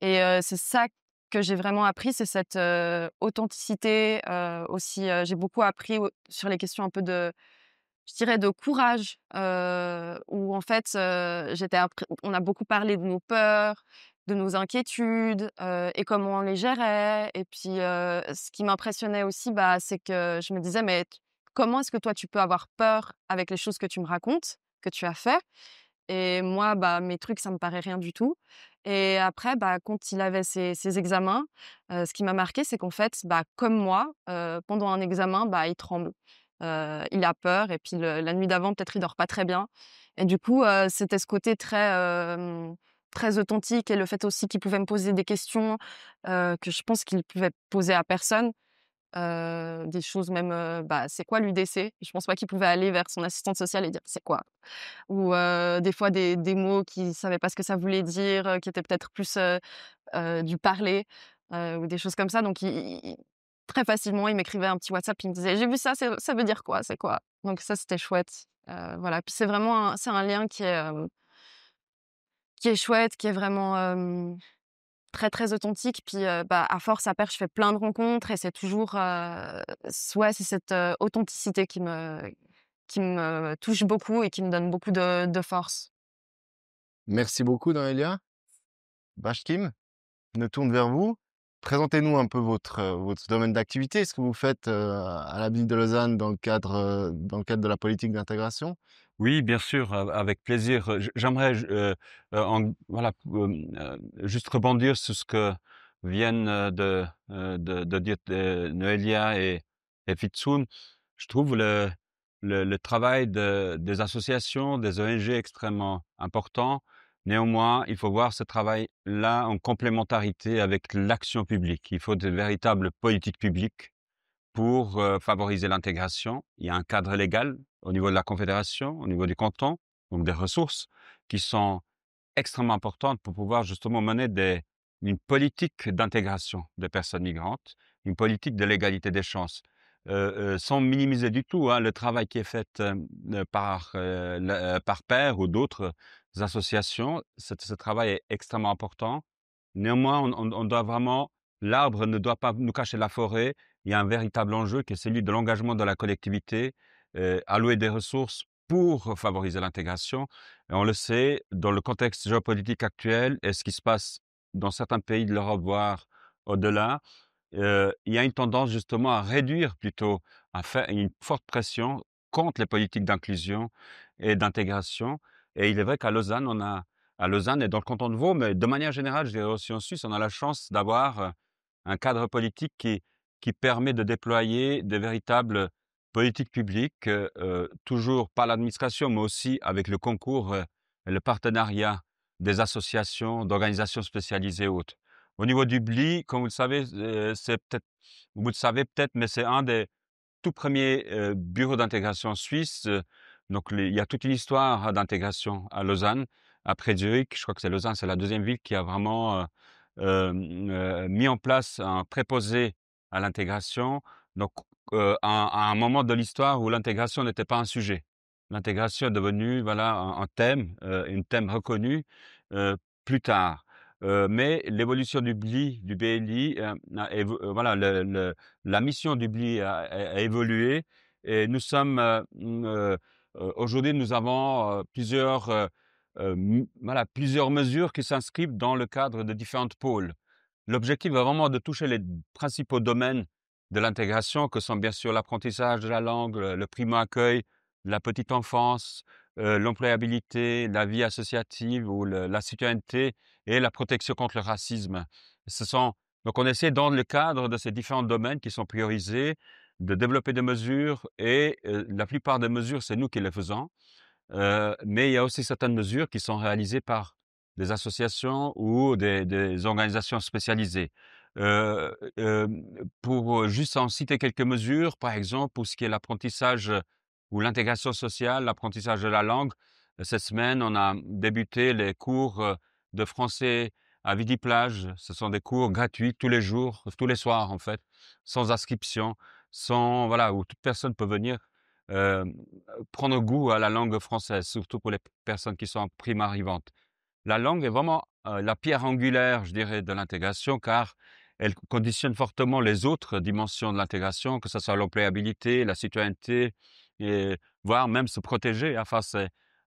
et c'est ça que j'ai vraiment appris, c'est cette, authenticité, aussi, j'ai beaucoup appris sur les questions un peu je dirais de courage, où en fait, on a beaucoup parlé de nos peurs, de nos inquiétudes, et comment on les gérait et puis, ce qui m'impressionnait aussi, c'est que je me disais: «Mais comment est-ce que toi tu peux avoir peur avec les choses que tu me racontes, que tu as fait?» Et moi, mes trucs, ça me paraît rien du tout. Et après, quand il avait ses examens, ce qui m'a marqué, c'est qu'en fait, comme moi, pendant un examen, il tremble. Il a peur et puis la nuit d'avant, peut-être, il dort pas très bien. Et du coup, c'était ce côté très authentique et le fait aussi qu'il pouvait me poser des questions, que je pense qu'il pouvait poser à personne. Des choses même, «C'est quoi l'UDC?» Je pense pas qu'il pouvait aller vers son assistante sociale et dire: «C'est quoi?» Ou des fois des mots qu'il savait pas ce que ça voulait dire, qui étaient peut-être plus, du parler, ou des choses comme ça. Donc très facilement, il m'écrivait un petit WhatsApp, il me disait: «J'ai vu ça, ça veut dire quoi? C'est quoi?» Donc ça, c'était chouette. Voilà, puis c'est vraiment c'est un lien qui est chouette, qui est vraiment, très, très authentique. Puis, à force, à Perth, je fais plein de rencontres et c'est toujours, c'est cette, authenticité qui me touche beaucoup et qui me donne beaucoup de force. Merci beaucoup, Noélia. Bashkim, je me tourne vers vous. Présentez-nous un peu votre domaine d'activité, ce que vous faites, à la ville de Lausanne dans le cadre de la politique d'intégration. Oui, bien sûr, avec plaisir. J'aimerais voilà, juste rebondir sur ce que viennent de dire Noelia et Fitsoun. Je trouve le travail des associations, des ONG extrêmement important. Néanmoins, il faut voir ce travail-là en complémentarité avec l'action publique. Il faut de véritables politiques publiques pour favoriser l'intégration. Il y a un cadre légal au niveau de la Confédération, au niveau du canton, donc des ressources qui sont extrêmement importantes pour pouvoir justement mener une politique d'intégration des personnes migrantes, une politique de l'égalité des chances. Sans minimiser du tout hein, le travail qui est fait par Père ou d'autres associations. Ce travail est extrêmement important. Néanmoins, on doit vraiment l'arbre ne doit pas nous cacher la forêt. Il y a un véritable enjeu qui est celui de l'engagement de la collectivité, allouer des ressources pour favoriser l'intégration. Et on le sait, dans le contexte géopolitique actuel et ce qui se passe dans certains pays de l'Europe, voire au-delà, il y a une tendance justement à réduire plutôt, à faire une forte pression contre les politiques d'inclusion et d'intégration. Et il est vrai qu'à Lausanne, à Lausanne et dans le canton de Vaud, mais de manière générale, je dirais aussi en Suisse, on a la chance d'avoir un cadre politique qui permet de déployer des véritables politiques publiques, toujours par l'administration, mais aussi avec le concours et le partenariat des associations, d'organisations spécialisées et autres. Au niveau du BLI, comme vous le savez, vous le savez peut-être, mais c'est un des tout premiers bureaux d'intégration suisse. Donc, il y a toute une histoire d'intégration à Lausanne. Après Zurich, je crois que c'est Lausanne, c'est la deuxième ville qui a vraiment mis en place un préposé à l'intégration. Donc, à un moment de l'histoire où l'intégration n'était pas un sujet. L'intégration est devenue voilà, un thème, un thème reconnu plus tard. Mais l'évolution du BLI, du BLI, voilà, la mission du BLI a évolué et nous sommes aujourd'hui, nous avons voilà, plusieurs mesures qui s'inscrivent dans le cadre de différentes pôles. L'objectif est vraiment de toucher les principaux domaines de l'intégration, que sont bien sûr l'apprentissage de la langue, le primo-accueil, la petite enfance, l'employabilité, la vie associative ou la citoyenneté et la protection contre le racisme. Donc on essaie dans le cadre de ces différents domaines qui sont priorisés de développer des mesures et la plupart des mesures, c'est nous qui les faisons. Mais il y a aussi certaines mesures qui sont réalisées par des associations ou des organisations spécialisées. Pour juste en citer quelques mesures, par exemple, pour ce qui est l'apprentissage ou l'intégration sociale, l'apprentissage de la langue, cette semaine, on a débuté les cours de français à Midi-Plage. Ce sont des cours gratuits tous les jours, tous les soirs en fait, sans inscription, voilà, où toute personne peut venir euh, prendre goût à la langue française, surtout pour les personnes qui sont primo-arrivantes. La langue est vraiment la pierre angulaire, je dirais, de l'intégration, car elle conditionne fortement les autres dimensions de l'intégration, que ce soit l'employabilité, la citoyenneté, et voire même se protéger face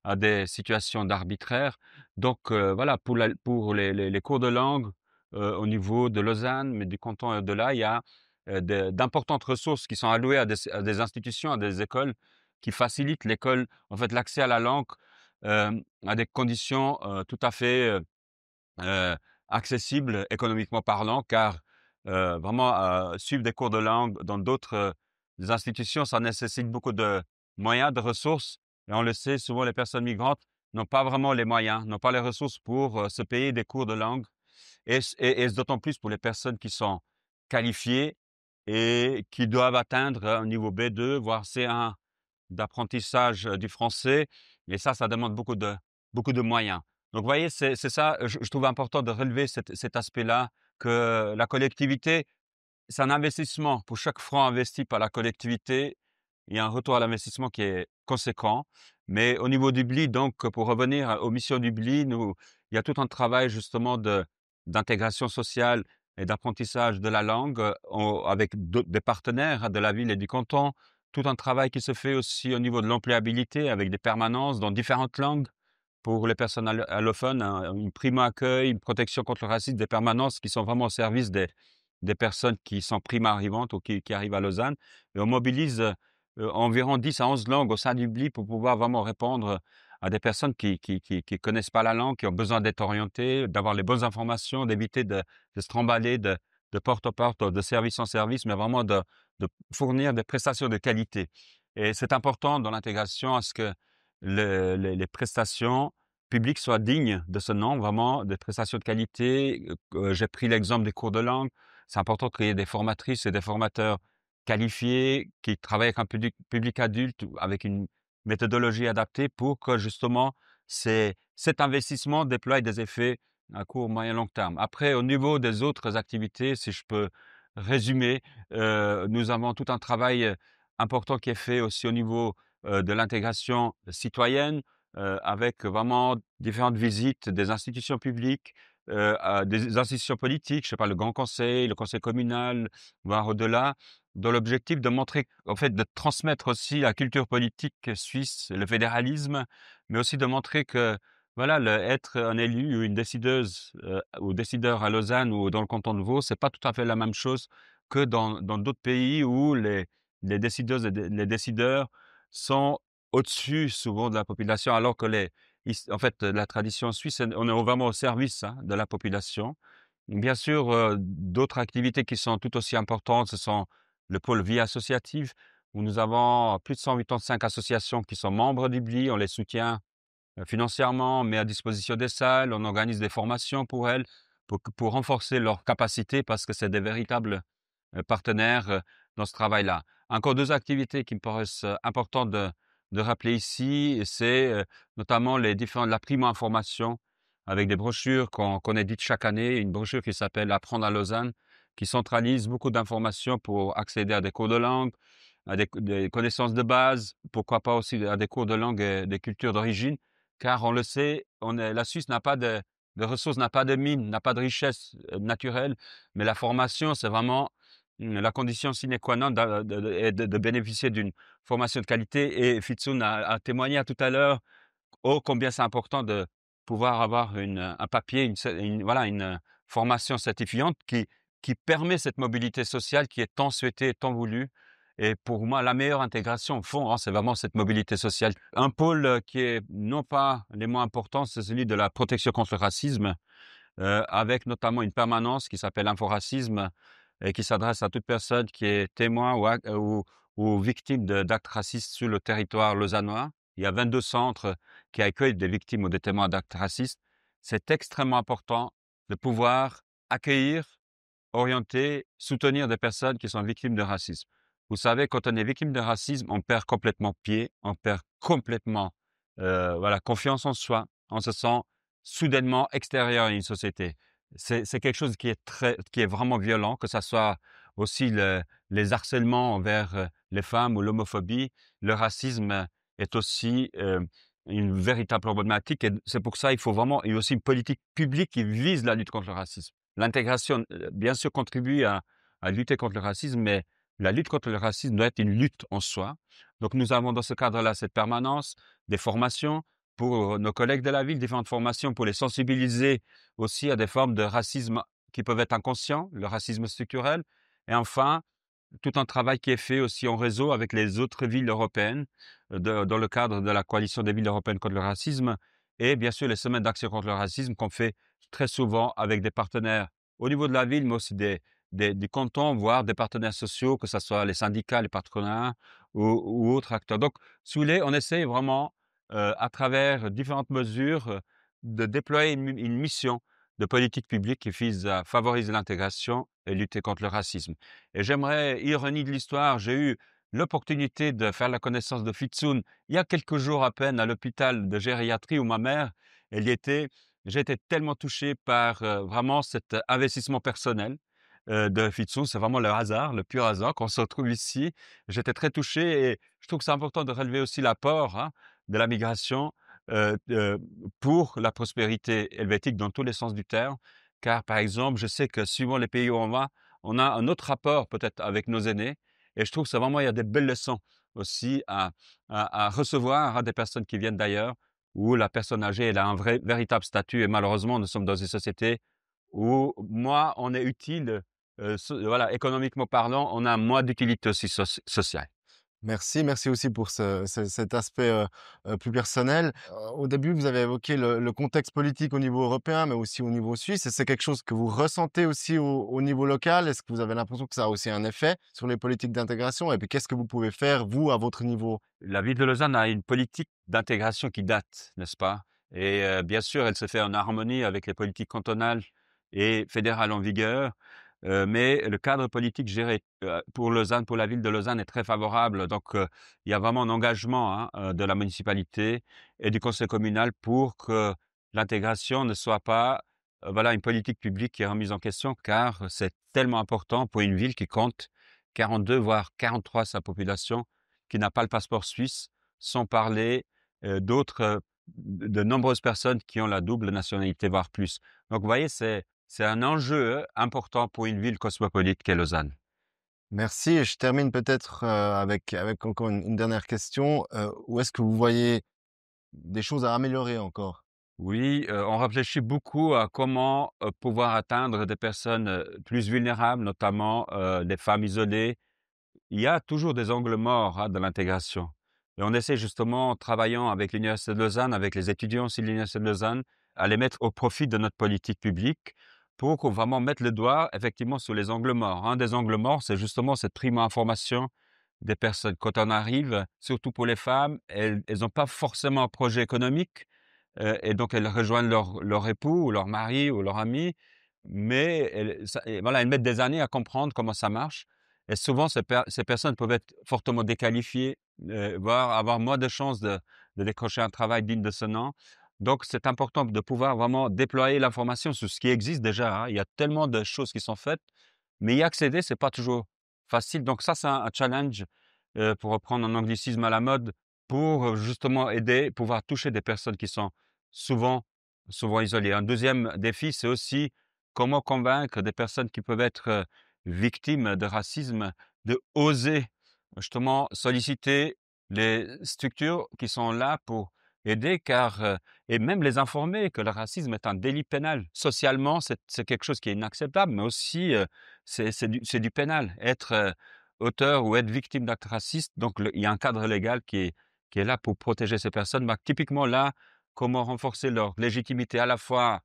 à des situations d'arbitraire. Donc voilà, pour les cours de langue au niveau de Lausanne, mais du canton et au-delà, il y a d'importantes ressources qui sont allouées à des institutions, à des écoles, qui facilitent l'école, en fait, l'accès à la langue à des conditions tout à fait accessibles économiquement parlant, car vraiment suivre des cours de langue dans d'autres institutions, ça nécessite beaucoup de moyens, de ressources. Et on le sait, souvent les personnes migrantes n'ont pas vraiment les moyens, n'ont pas les ressources pour se payer des cours de langue. Et d'autant plus pour les personnes qui sont qualifiées et qui doivent atteindre un niveau B2, voire C1 d'apprentissage du français. Et ça demande beaucoup de moyens. Donc, vous voyez, c'est ça, je trouve important de relever cet aspect-là, que la collectivité, c'est un investissement. Pour chaque franc investi par la collectivité, il y a un retour à l'investissement qui est conséquent. Mais au niveau du BLI, donc, pour revenir aux missions du BLI, il y a tout un travail justement d'intégration sociale et d'apprentissage de la langue avec des partenaires de la ville et du canton. Tout un travail qui se fait aussi au niveau de l'employabilité avec des permanences dans différentes langues pour les personnes allophones, une primo-accueil, une protection contre le racisme, des permanences qui sont vraiment au service des personnes qui sont primo-arrivantes ou qui arrivent à Lausanne. Et on mobilise environ 10 à 11 langues au sein du BLI pour pouvoir vraiment répondre à des personnes qui connaissent pas la langue, qui ont besoin d'être orientées, d'avoir les bonnes informations, d'éviter de se trimballer de porte en porte, de service en service, mais vraiment de fournir des prestations de qualité. Et c'est important dans l'intégration à ce que les prestations publiques soient dignes de ce nom, vraiment des prestations de qualité. J'ai pris l'exemple des cours de langue. C'est important qu'il y ait des formatrices et des formateurs qualifiés qui travaillent avec un public adulte, avec une méthodologie adaptée pour que justement cet investissement déploie des effets à court, moyen, long terme. Après, au niveau des autres activités, si je peux résumer, nous avons tout un travail important qui est fait aussi au niveau de l'intégration citoyenne. avec vraiment différentes visites des institutions publiques, des institutions politiques, je sais pas, le Grand Conseil, le Conseil communal, voire au-delà, dans l'objectif de montrer, en fait, de transmettre aussi la culture politique suisse, le fédéralisme, mais aussi de montrer que, voilà, être un élu ou une décideuse, ou décideur à Lausanne ou dans le canton de Vaud, c'est pas tout à fait la même chose que dans d'autres pays où les décideuses et les décideurs sont au-dessus souvent de la population, alors que en fait, la tradition suisse, on est vraiment au service, hein, de la population. Bien sûr, d'autres activités qui sont tout aussi importantes, ce sont le pôle vie associative, où nous avons plus de 185 associations qui sont membres d'IBLI. On les soutient financièrement, on met à disposition des salles, on organise des formations pour elles, pour renforcer leurs capacités, parce que c'est des véritables partenaires dans ce travail-là. Encore deux activités qui me paraissent importantes de rappeler ici, c'est notamment la primo-information avec des brochures qu'on édite chaque année, une brochure qui s'appelle Apprendre à Lausanne, qui centralise beaucoup d'informations pour accéder à des cours de langue, à des connaissances de base, pourquoi pas aussi à des cours de langue et des cultures d'origine, car on le sait, la Suisse n'a pas de ressources, n'a pas de mines, n'a pas de richesse naturelle, mais la formation, c'est vraiment la condition sine qua non de bénéficier d'une formation de qualité. Et Fitsun a témoigné tout à l'heure, oh, combien c'est important de pouvoir avoir un papier, voilà, une formation certifiante qui permet cette mobilité sociale qui est tant souhaitée, tant voulue. Et pour moi, la meilleure intégration, au fond, hein, c'est vraiment cette mobilité sociale. Un pôle qui est non pas les moins importants, c'est celui de la protection contre le racisme, avec notamment une permanence qui s'appelle Inforacisme et qui s'adresse à toute personne qui est témoin ou victime d'actes racistes sur le territoire lausannois. Il y a 22 centres qui accueillent des victimes ou des témoins d'actes racistes. C'est extrêmement important de pouvoir accueillir, orienter, soutenir des personnes qui sont victimes de racisme. Vous savez, quand on est victime de racisme, on perd complètement pied, on perd complètement voilà, confiance en soi, on se sent soudainement extérieur à une société. C'est quelque chose qui est vraiment violent, que ça soit aussi les harcèlements envers les femmes ou l'homophobie. Le racisme est aussi une véritable problématique, et c'est pour ça il faut vraiment, il y a aussi une politique publique qui vise la lutte contre le racisme. L'intégration, bien sûr, contribue à lutter contre le racisme, mais la lutte contre le racisme doit être une lutte en soi. Donc nous avons dans ce cadre-là cette permanence, des formations pour nos collègues de la ville, différentes formations pour les sensibiliser aussi à des formes de racisme qui peuvent être inconscients, le racisme structurel. Et enfin, tout un travail qui est fait aussi en réseau avec les autres villes européennes, dans le cadre de la coalition des villes européennes contre le racisme, et bien sûr les semaines d'action contre le racisme qu'on fait très souvent avec des partenaires au niveau de la ville, mais aussi des cantons, voire des partenaires sociaux, que ce soit les syndicats, les patronats ou autres acteurs. Donc, si vous voulez, on essaye vraiment, à travers différentes mesures, de déployer une mission de politique publique qui vise à favoriser l'intégration et lutter contre le racisme. Et j'aimerais, ironie de l'histoire, j'ai eu l'opportunité de faire la connaissance de Fitsun il y a quelques jours à peine à l'hôpital de gériatrie où ma mère, elle y était. J'ai été tellement touché par vraiment cet investissement personnel de Fitsun. C'est vraiment le hasard, le pur hasard qu'on se retrouve ici. J'étais très touché et je trouve que c'est important de relever aussi l'apport, hein, de la migration pour la prospérité helvétique dans tous les sens du terme. Car, par exemple, je sais que suivant les pays où on va, on a un autre rapport peut-être avec nos aînés. Et je trouve que c'est vraiment, il y a des belles leçons aussi à recevoir à des personnes qui viennent d'ailleurs, où la personne âgée, elle a un véritable statut. Et malheureusement, nous sommes dans une société où, moi, on est utile, voilà, économiquement parlant, on a moins d'utilité aussi sociale. Merci, merci aussi pour cet aspect plus personnel. Au début, vous avez évoqué le contexte politique au niveau européen, mais aussi au niveau suisse. Et c'est quelque chose que vous ressentez aussi au niveau local? Est-ce que vous avez l'impression que ça a aussi un effet sur les politiques d'intégration? Et puis, qu'est-ce que vous pouvez faire, vous, à votre niveau? La ville de Lausanne a une politique d'intégration qui date, n'est-ce pas? Et bien sûr, elle se fait en harmonie avec les politiques cantonales et fédérales en vigueur, mais le cadre politique géré, pour Lausanne, pour la ville de Lausanne est très favorable. Donc il y a vraiment un engagement, hein, de la municipalité et du conseil communal pour que l'intégration ne soit pas, voilà, une politique publique qui est remise en question, car c'est tellement important pour une ville qui compte 42 voire 43 sa population, qui n'a pas le passeport suisse, sans parler d'autres de nombreuses personnes qui ont la double nationalité, voire plus. Donc vous voyez, c'est un enjeu important pour une ville cosmopolite qu'est Lausanne. Merci et je termine peut-être, avec encore une dernière question. Où est-ce que vous voyez des choses à améliorer encore? Oui, on réfléchit beaucoup à comment, pouvoir atteindre des personnes, plus vulnérables, notamment, les femmes isolées. Il y a toujours des angles morts, hein, dans l'intégration et on essaie justement, en travaillant avec l'Université de Lausanne, avec les étudiants aussi de l'Université de Lausanne, à les mettre au profit de notre politique publique pour qu'on vraiment mette le doigt effectivement sur les angles morts. Un des angles morts, c'est justement cette primo-information des personnes. Quand on arrive, surtout pour les femmes, elles ont pas forcément un projet économique, et donc elles rejoignent leur époux ou leur mari ou leur ami, mais elles mettent des années à comprendre comment ça marche et souvent ces personnes peuvent être fortement déqualifiées, voire avoir moins de chances de décrocher un travail digne de ce nom. Donc c'est important de pouvoir vraiment déployer l'information sur ce qui existe déjà, hein. Il y a tellement de choses qui sont faites, mais y accéder, c'est pas toujours facile. Donc ça, c'est un challenge, pour reprendre un anglicisme à la mode, pour, justement aider, pouvoir toucher des personnes qui sont souvent souvent isolées. Un deuxième défi, c'est aussi comment convaincre des personnes qui peuvent être, victimes de racisme, de oser justement solliciter les structures qui sont là pour aider car, et même les informer que le racisme est un délit pénal. Socialement, c'est quelque chose qui est inacceptable, mais aussi, c'est du pénal. Être, auteur ou être victime d'actes racistes, donc il y a un cadre légal qui est là pour protéger ces personnes. Bah, typiquement là, comment renforcer leur légitimité à la fois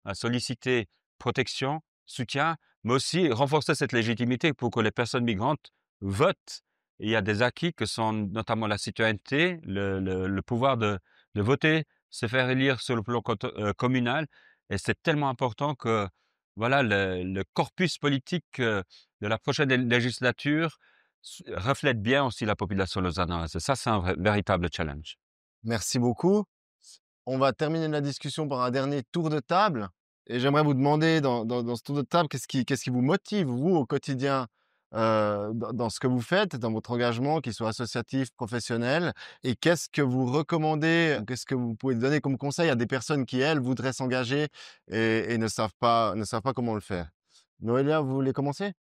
à solliciter protection, soutien, mais aussi renforcer cette légitimité pour que les personnes migrantes votent. Et il y a des acquis que sont notamment la citoyenneté, le pouvoir de voter, se faire élire sur le plan communal. Et c'est tellement important que voilà, le corpus politique de la prochaine législature reflète bien aussi la population lausannoise. Et ça, c'est un véritable challenge. Merci beaucoup. On va terminer la discussion par un dernier tour de table et j'aimerais vous demander dans ce tour de table, qu'est-ce qui vous motive, vous, au quotidien, dans ce que vous faites, dans votre engagement, qu'il soit associatif, professionnel? Et qu'est-ce que vous recommandez, qu'est-ce que vous pouvez donner comme conseil à des personnes qui, elles, voudraient s'engager et ne savent pas comment le faire? Noélia, vous voulez commencer?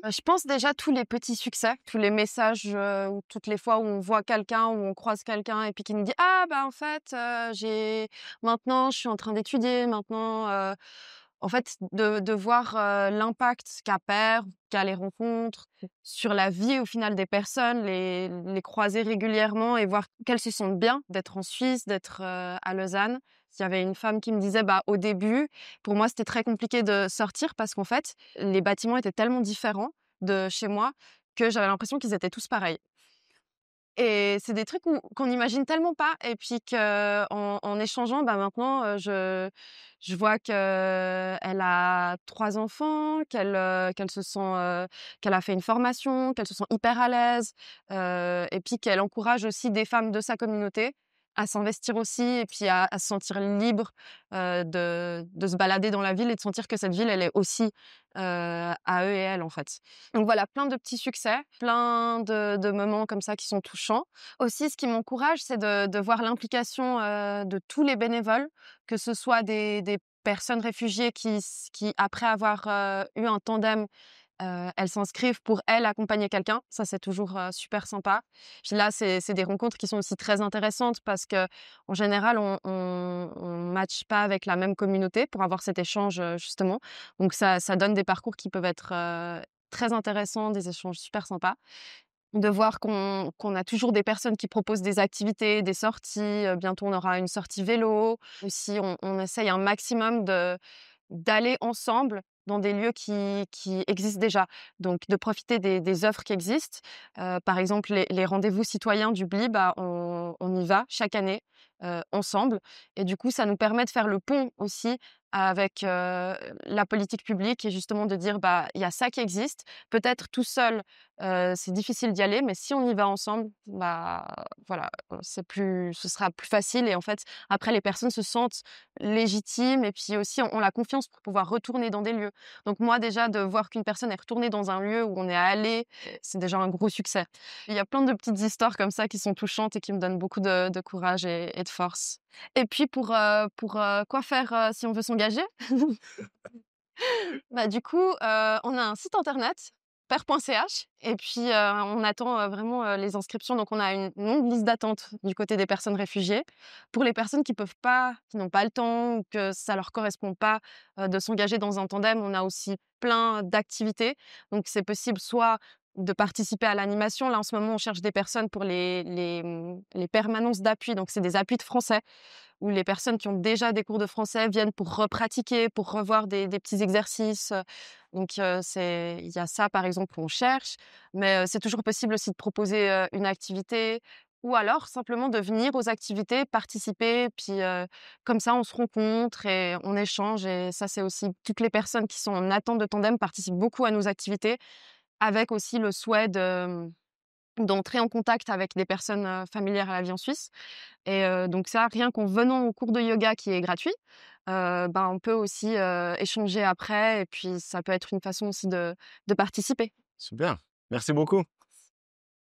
Je pense déjà tous les petits succès, tous les messages, ou toutes les fois où on voit quelqu'un, où on croise quelqu'un et puis qui nous dit: «Ah bah, en fait, maintenant je suis en train d'étudier, maintenant», en fait, de voir, l'impact qu'a les rencontres sur la vie au final des personnes, les croiser régulièrement et voir qu'elles se sentent bien d'être en Suisse, d'être, à Lausanne. Il y avait une femme qui me disait: «Bah, au début, pour moi, c'était très compliqué de sortir parce qu'en fait, les bâtiments étaient tellement différents de chez moi que j'avais l'impression qu'ils étaient tous pareils». Et c'est des trucs qu'on n'imagine tellement pas et puis qu'en échangeant, bah, maintenant, je vois qu'elle a 3 enfants, qu'elle se sent, qu'elle a fait une formation, qu'elle se sent hyper à l'aise, et puis qu'elle encourage aussi des femmes de sa communauté à s'investir aussi et puis à se sentir libre, de se balader dans la ville et de sentir que cette ville, elle est aussi, à eux et elles, en fait. Donc voilà, plein de petits succès, plein de moments comme ça qui sont touchants. Aussi, ce qui m'encourage, c'est de voir l'implication, de tous les bénévoles, que ce soit des personnes réfugiées qui après avoir, eu un tandem, elles s'inscrivent pour, elles, accompagner quelqu'un. Ça, c'est toujours, super sympa. Puis là, c'est des rencontres qui sont aussi très intéressantes parce qu'en général, on matche pas avec la même communauté pour avoir cet échange, justement. Donc ça donne des parcours qui peuvent être, très intéressants, des échanges super sympas. De voir qu'on a toujours des personnes qui proposent des activités, des sorties, bientôt on aura une sortie vélo. Aussi, on essaye un maximum d'aller ensemble dans des lieux qui existent déjà. Donc de profiter des œuvres qui existent. Par exemple, les rendez-vous citoyens du BLI, bah, on y va chaque année, ensemble et du coup, ça nous permet de faire le pont aussi avec la politique publique et justement de dire, bah, il y a ça qui existe. Peut-être tout seul, c'est difficile d'y aller, mais si on y va ensemble, bah, voilà, ce sera plus facile et en fait, après les personnes se sentent légitimes et puis aussi ont la confiance pour pouvoir retourner dans des lieux. Donc moi déjà de voir qu'une personne est retournée dans un lieu où on est allé, c'est déjà un gros succès. Il y a plein de petites histoires comme ça qui sont touchantes et qui me donnent beaucoup de courage et de force. Et puis quoi faire, si on veut s'engager? Bah, du coup, on a un site internet, pair.ch et puis, on attend, vraiment, les inscriptions. Donc on a une longue liste d'attente du côté des personnes réfugiées. Pour les personnes qui n'ont pas le temps ou que ça leur correspond pas, de s'engager dans un tandem, on a aussi plein d'activités. Donc c'est possible soit de participer à l'animation. Là, en ce moment, on cherche des personnes pour les permanences d'appui. Donc c'est des appuis de français où les personnes qui ont déjà des cours de français viennent pour repratiquer, pour revoir des petits exercices. Donc, il y a ça, par exemple, qu'on cherche. Mais, c'est toujours possible aussi de proposer, une activité ou alors simplement de venir aux activités, participer, puis, comme ça, on se rencontre et on échange et ça, c'est aussi toutes les personnes qui sont en attente de tandem participent beaucoup à nos activités avec aussi le souhait d'entrer en contact avec des personnes, familières à la vie en Suisse et donc ça, rien qu'en venant au cours de yoga qui est gratuit, ben, on peut aussi, échanger après et puis ça peut être une façon aussi de participer. Super, merci beaucoup.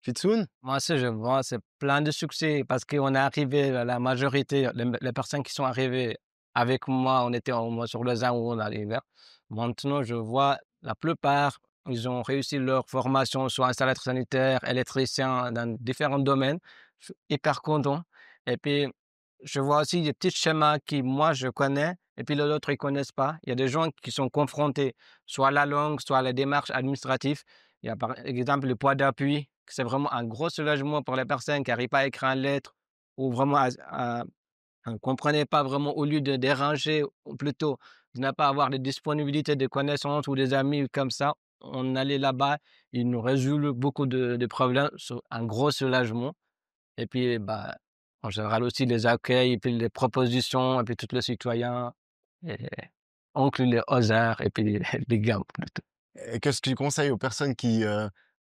Fitsoun? Moi aussi, je vois, c'est plein de succès parce qu'on est arrivé, la majorité, les personnes qui sont arrivées avec moi, on était au moins sur le ZAN où on arrivait. Maintenant, je vois la plupart, ils ont réussi leur formation, soit installateur sanitaire, électricien, dans différents domaines. Je suis hyper content. Et puis, je vois aussi des petits schémas qui, moi, je connais, et puis les autres, ils ne connaissent pas. Il y a des gens qui sont confrontés soit à la langue, soit à la démarche administrative. Il y a par exemple le poids d'appui, que c'est vraiment un gros soulagement pour les personnes qui n'arrivent pas à écrire une lettre ou vraiment ne comprenaient pas vraiment au lieu de déranger, ou plutôt de ne pas avoir de disponibilité de connaissances ou des amis comme ça. On allait là-bas, ils nous résolvent beaucoup de problèmes, un gros soulagement. Et puis, bah, en général aussi les accueils, et puis les propositions, et puis tous les citoyens, et inclus les OSAR, et puis les gammes plutôt. Et qu'est-ce que tu conseilles aux personnes qui,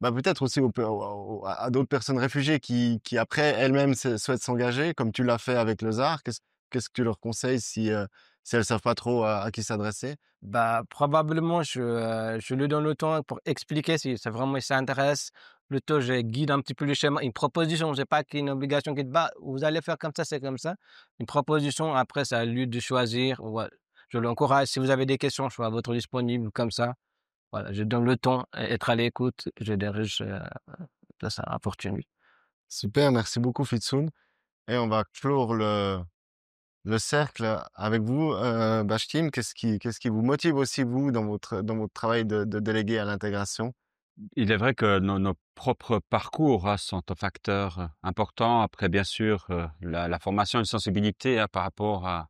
bah, peut-être aussi à d'autres personnes réfugiées qui après elles-mêmes souhaitent s'engager, comme tu l'as fait avec le ZAR? Qu'est-ce que tu leur conseilles si elles savent pas trop à qui s'adresser? Bah, probablement, je lui donne le temps pour expliquer si c'est vraiment il s'intéresse. Plutôt, je guide un petit peu le schéma, une proposition, c'est pas qu'une obligation qui te bah, vous allez faire comme ça, c'est comme ça. Une proposition, après, c'est à lui de choisir. Ouais. Je l'encourage. Si vous avez des questions, je suis à votre disponible comme ça. Voilà, je donne le temps, être à l'écoute, je dirige, ça sera opportun. Super, merci beaucoup Fitsoun et on va clore le cercle avec vous, Bashkim. Qu'est-ce qui vous motive aussi vous dans votre travail de délégué à l'intégration? Il est vrai que nos propres parcours, sont un facteur, important. Après, bien sûr, la formation et une sensibilité, par rapport à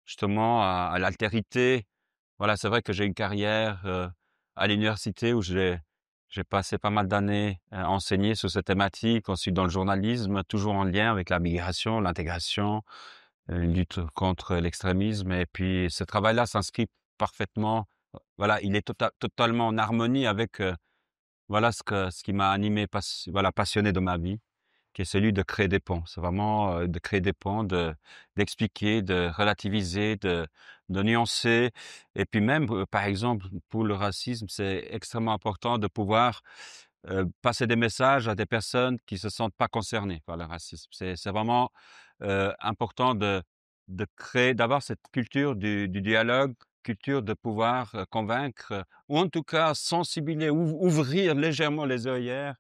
justement à l'altérité. Voilà, c'est vrai que j'ai une carrière, à l'université où j'ai passé pas mal d'années à enseigner sur cette thématique. Ensuite dans le journalisme, toujours en lien avec la migration, l'intégration, lutte contre l'extrémisme et puis ce travail-là s'inscrit parfaitement, voilà, il est totalement en harmonie avec, voilà ce qui m'a animé, passionné de ma vie, qui est celui de créer des ponts. C'est vraiment, de créer des ponts, d'expliquer, de relativiser, de nuancer et puis même, par exemple, pour le racisme, c'est extrêmement important de pouvoir, passer des messages à des personnes qui se sentent pas concernées par le racisme. C'est vraiment, important de créer, d'avoir cette culture du dialogue, culture de pouvoir, convaincre, ou en tout cas sensibiliser, ouvrir légèrement les œillères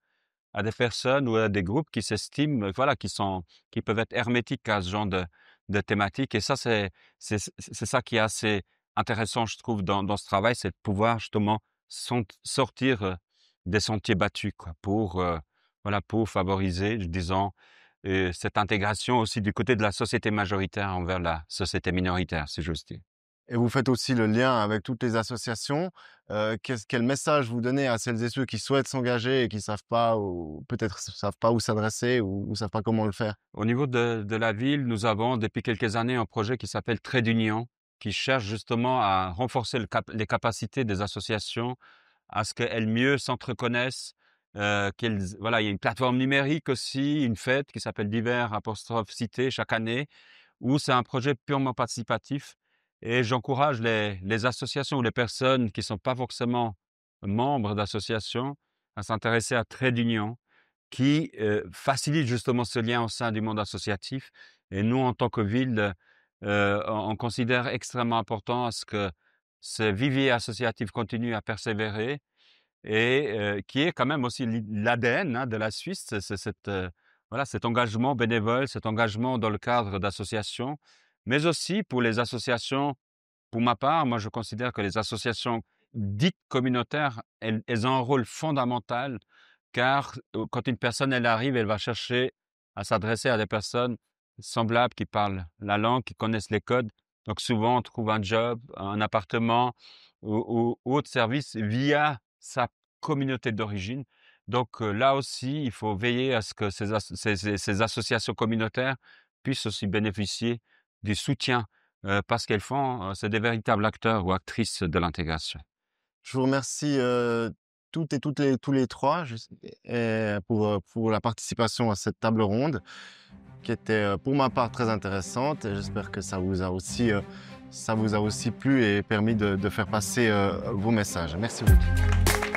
à des personnes ou à des groupes qui s'estiment, voilà, qui peuvent être hermétiques à ce genre de thématiques et ça, c'est ça qui est assez intéressant, je trouve, dans ce travail, c'est de pouvoir justement sortir, des sentiers battus, quoi, pour, voilà, pour favoriser, disons, cette intégration aussi du côté de la société majoritaire envers la société minoritaire, si j'ose dire. Et vous faites aussi le lien avec toutes les associations. Quel message vous donnez à celles et ceux qui souhaitent s'engager et qui savent pas ou peut-être savent pas où s'adresser ou savent pas comment le faire? Au niveau de la ville, nous avons depuis quelques années un projet qui s'appelle Trait d'Union, qui cherche justement à renforcer les capacités des associations, à ce qu'elles mieux s'entreconnaissent, voilà, il y a une plateforme numérique aussi, une fête qui s'appelle Divers Cité chaque année, où c'est un projet purement participatif et j'encourage les associations ou les personnes qui ne sont pas forcément membres d'associations à s'intéresser à Trait d'Union qui facilite justement ce lien au sein du monde associatif. Et nous, en tant que ville, on considère extrêmement important à ce que ce vivier associatif continue à persévérer et qui est quand même aussi l'ADN hein, de la Suisse, voilà, cet engagement bénévole, cet engagement dans le cadre d'associations, mais aussi pour les associations, pour ma part, moi je considère que les associations dites communautaires, elles ont un rôle fondamental car quand une personne elle arrive, elle va chercher à s'adresser à des personnes semblables qui parlent la langue, qui connaissent les codes. Donc souvent, on trouve un job, un appartement ou autre service via sa communauté d'origine. Donc là aussi, il faut veiller à ce que ces associations communautaires puissent aussi bénéficier du soutien parce qu'elles font, c'est des véritables acteurs ou actrices de l'intégration. Je vous remercie tous les trois pour la participation à cette table ronde qui était pour ma part très intéressante et j'espère que ça vous a aussi plu et permis de faire passer vos messages. Merci beaucoup.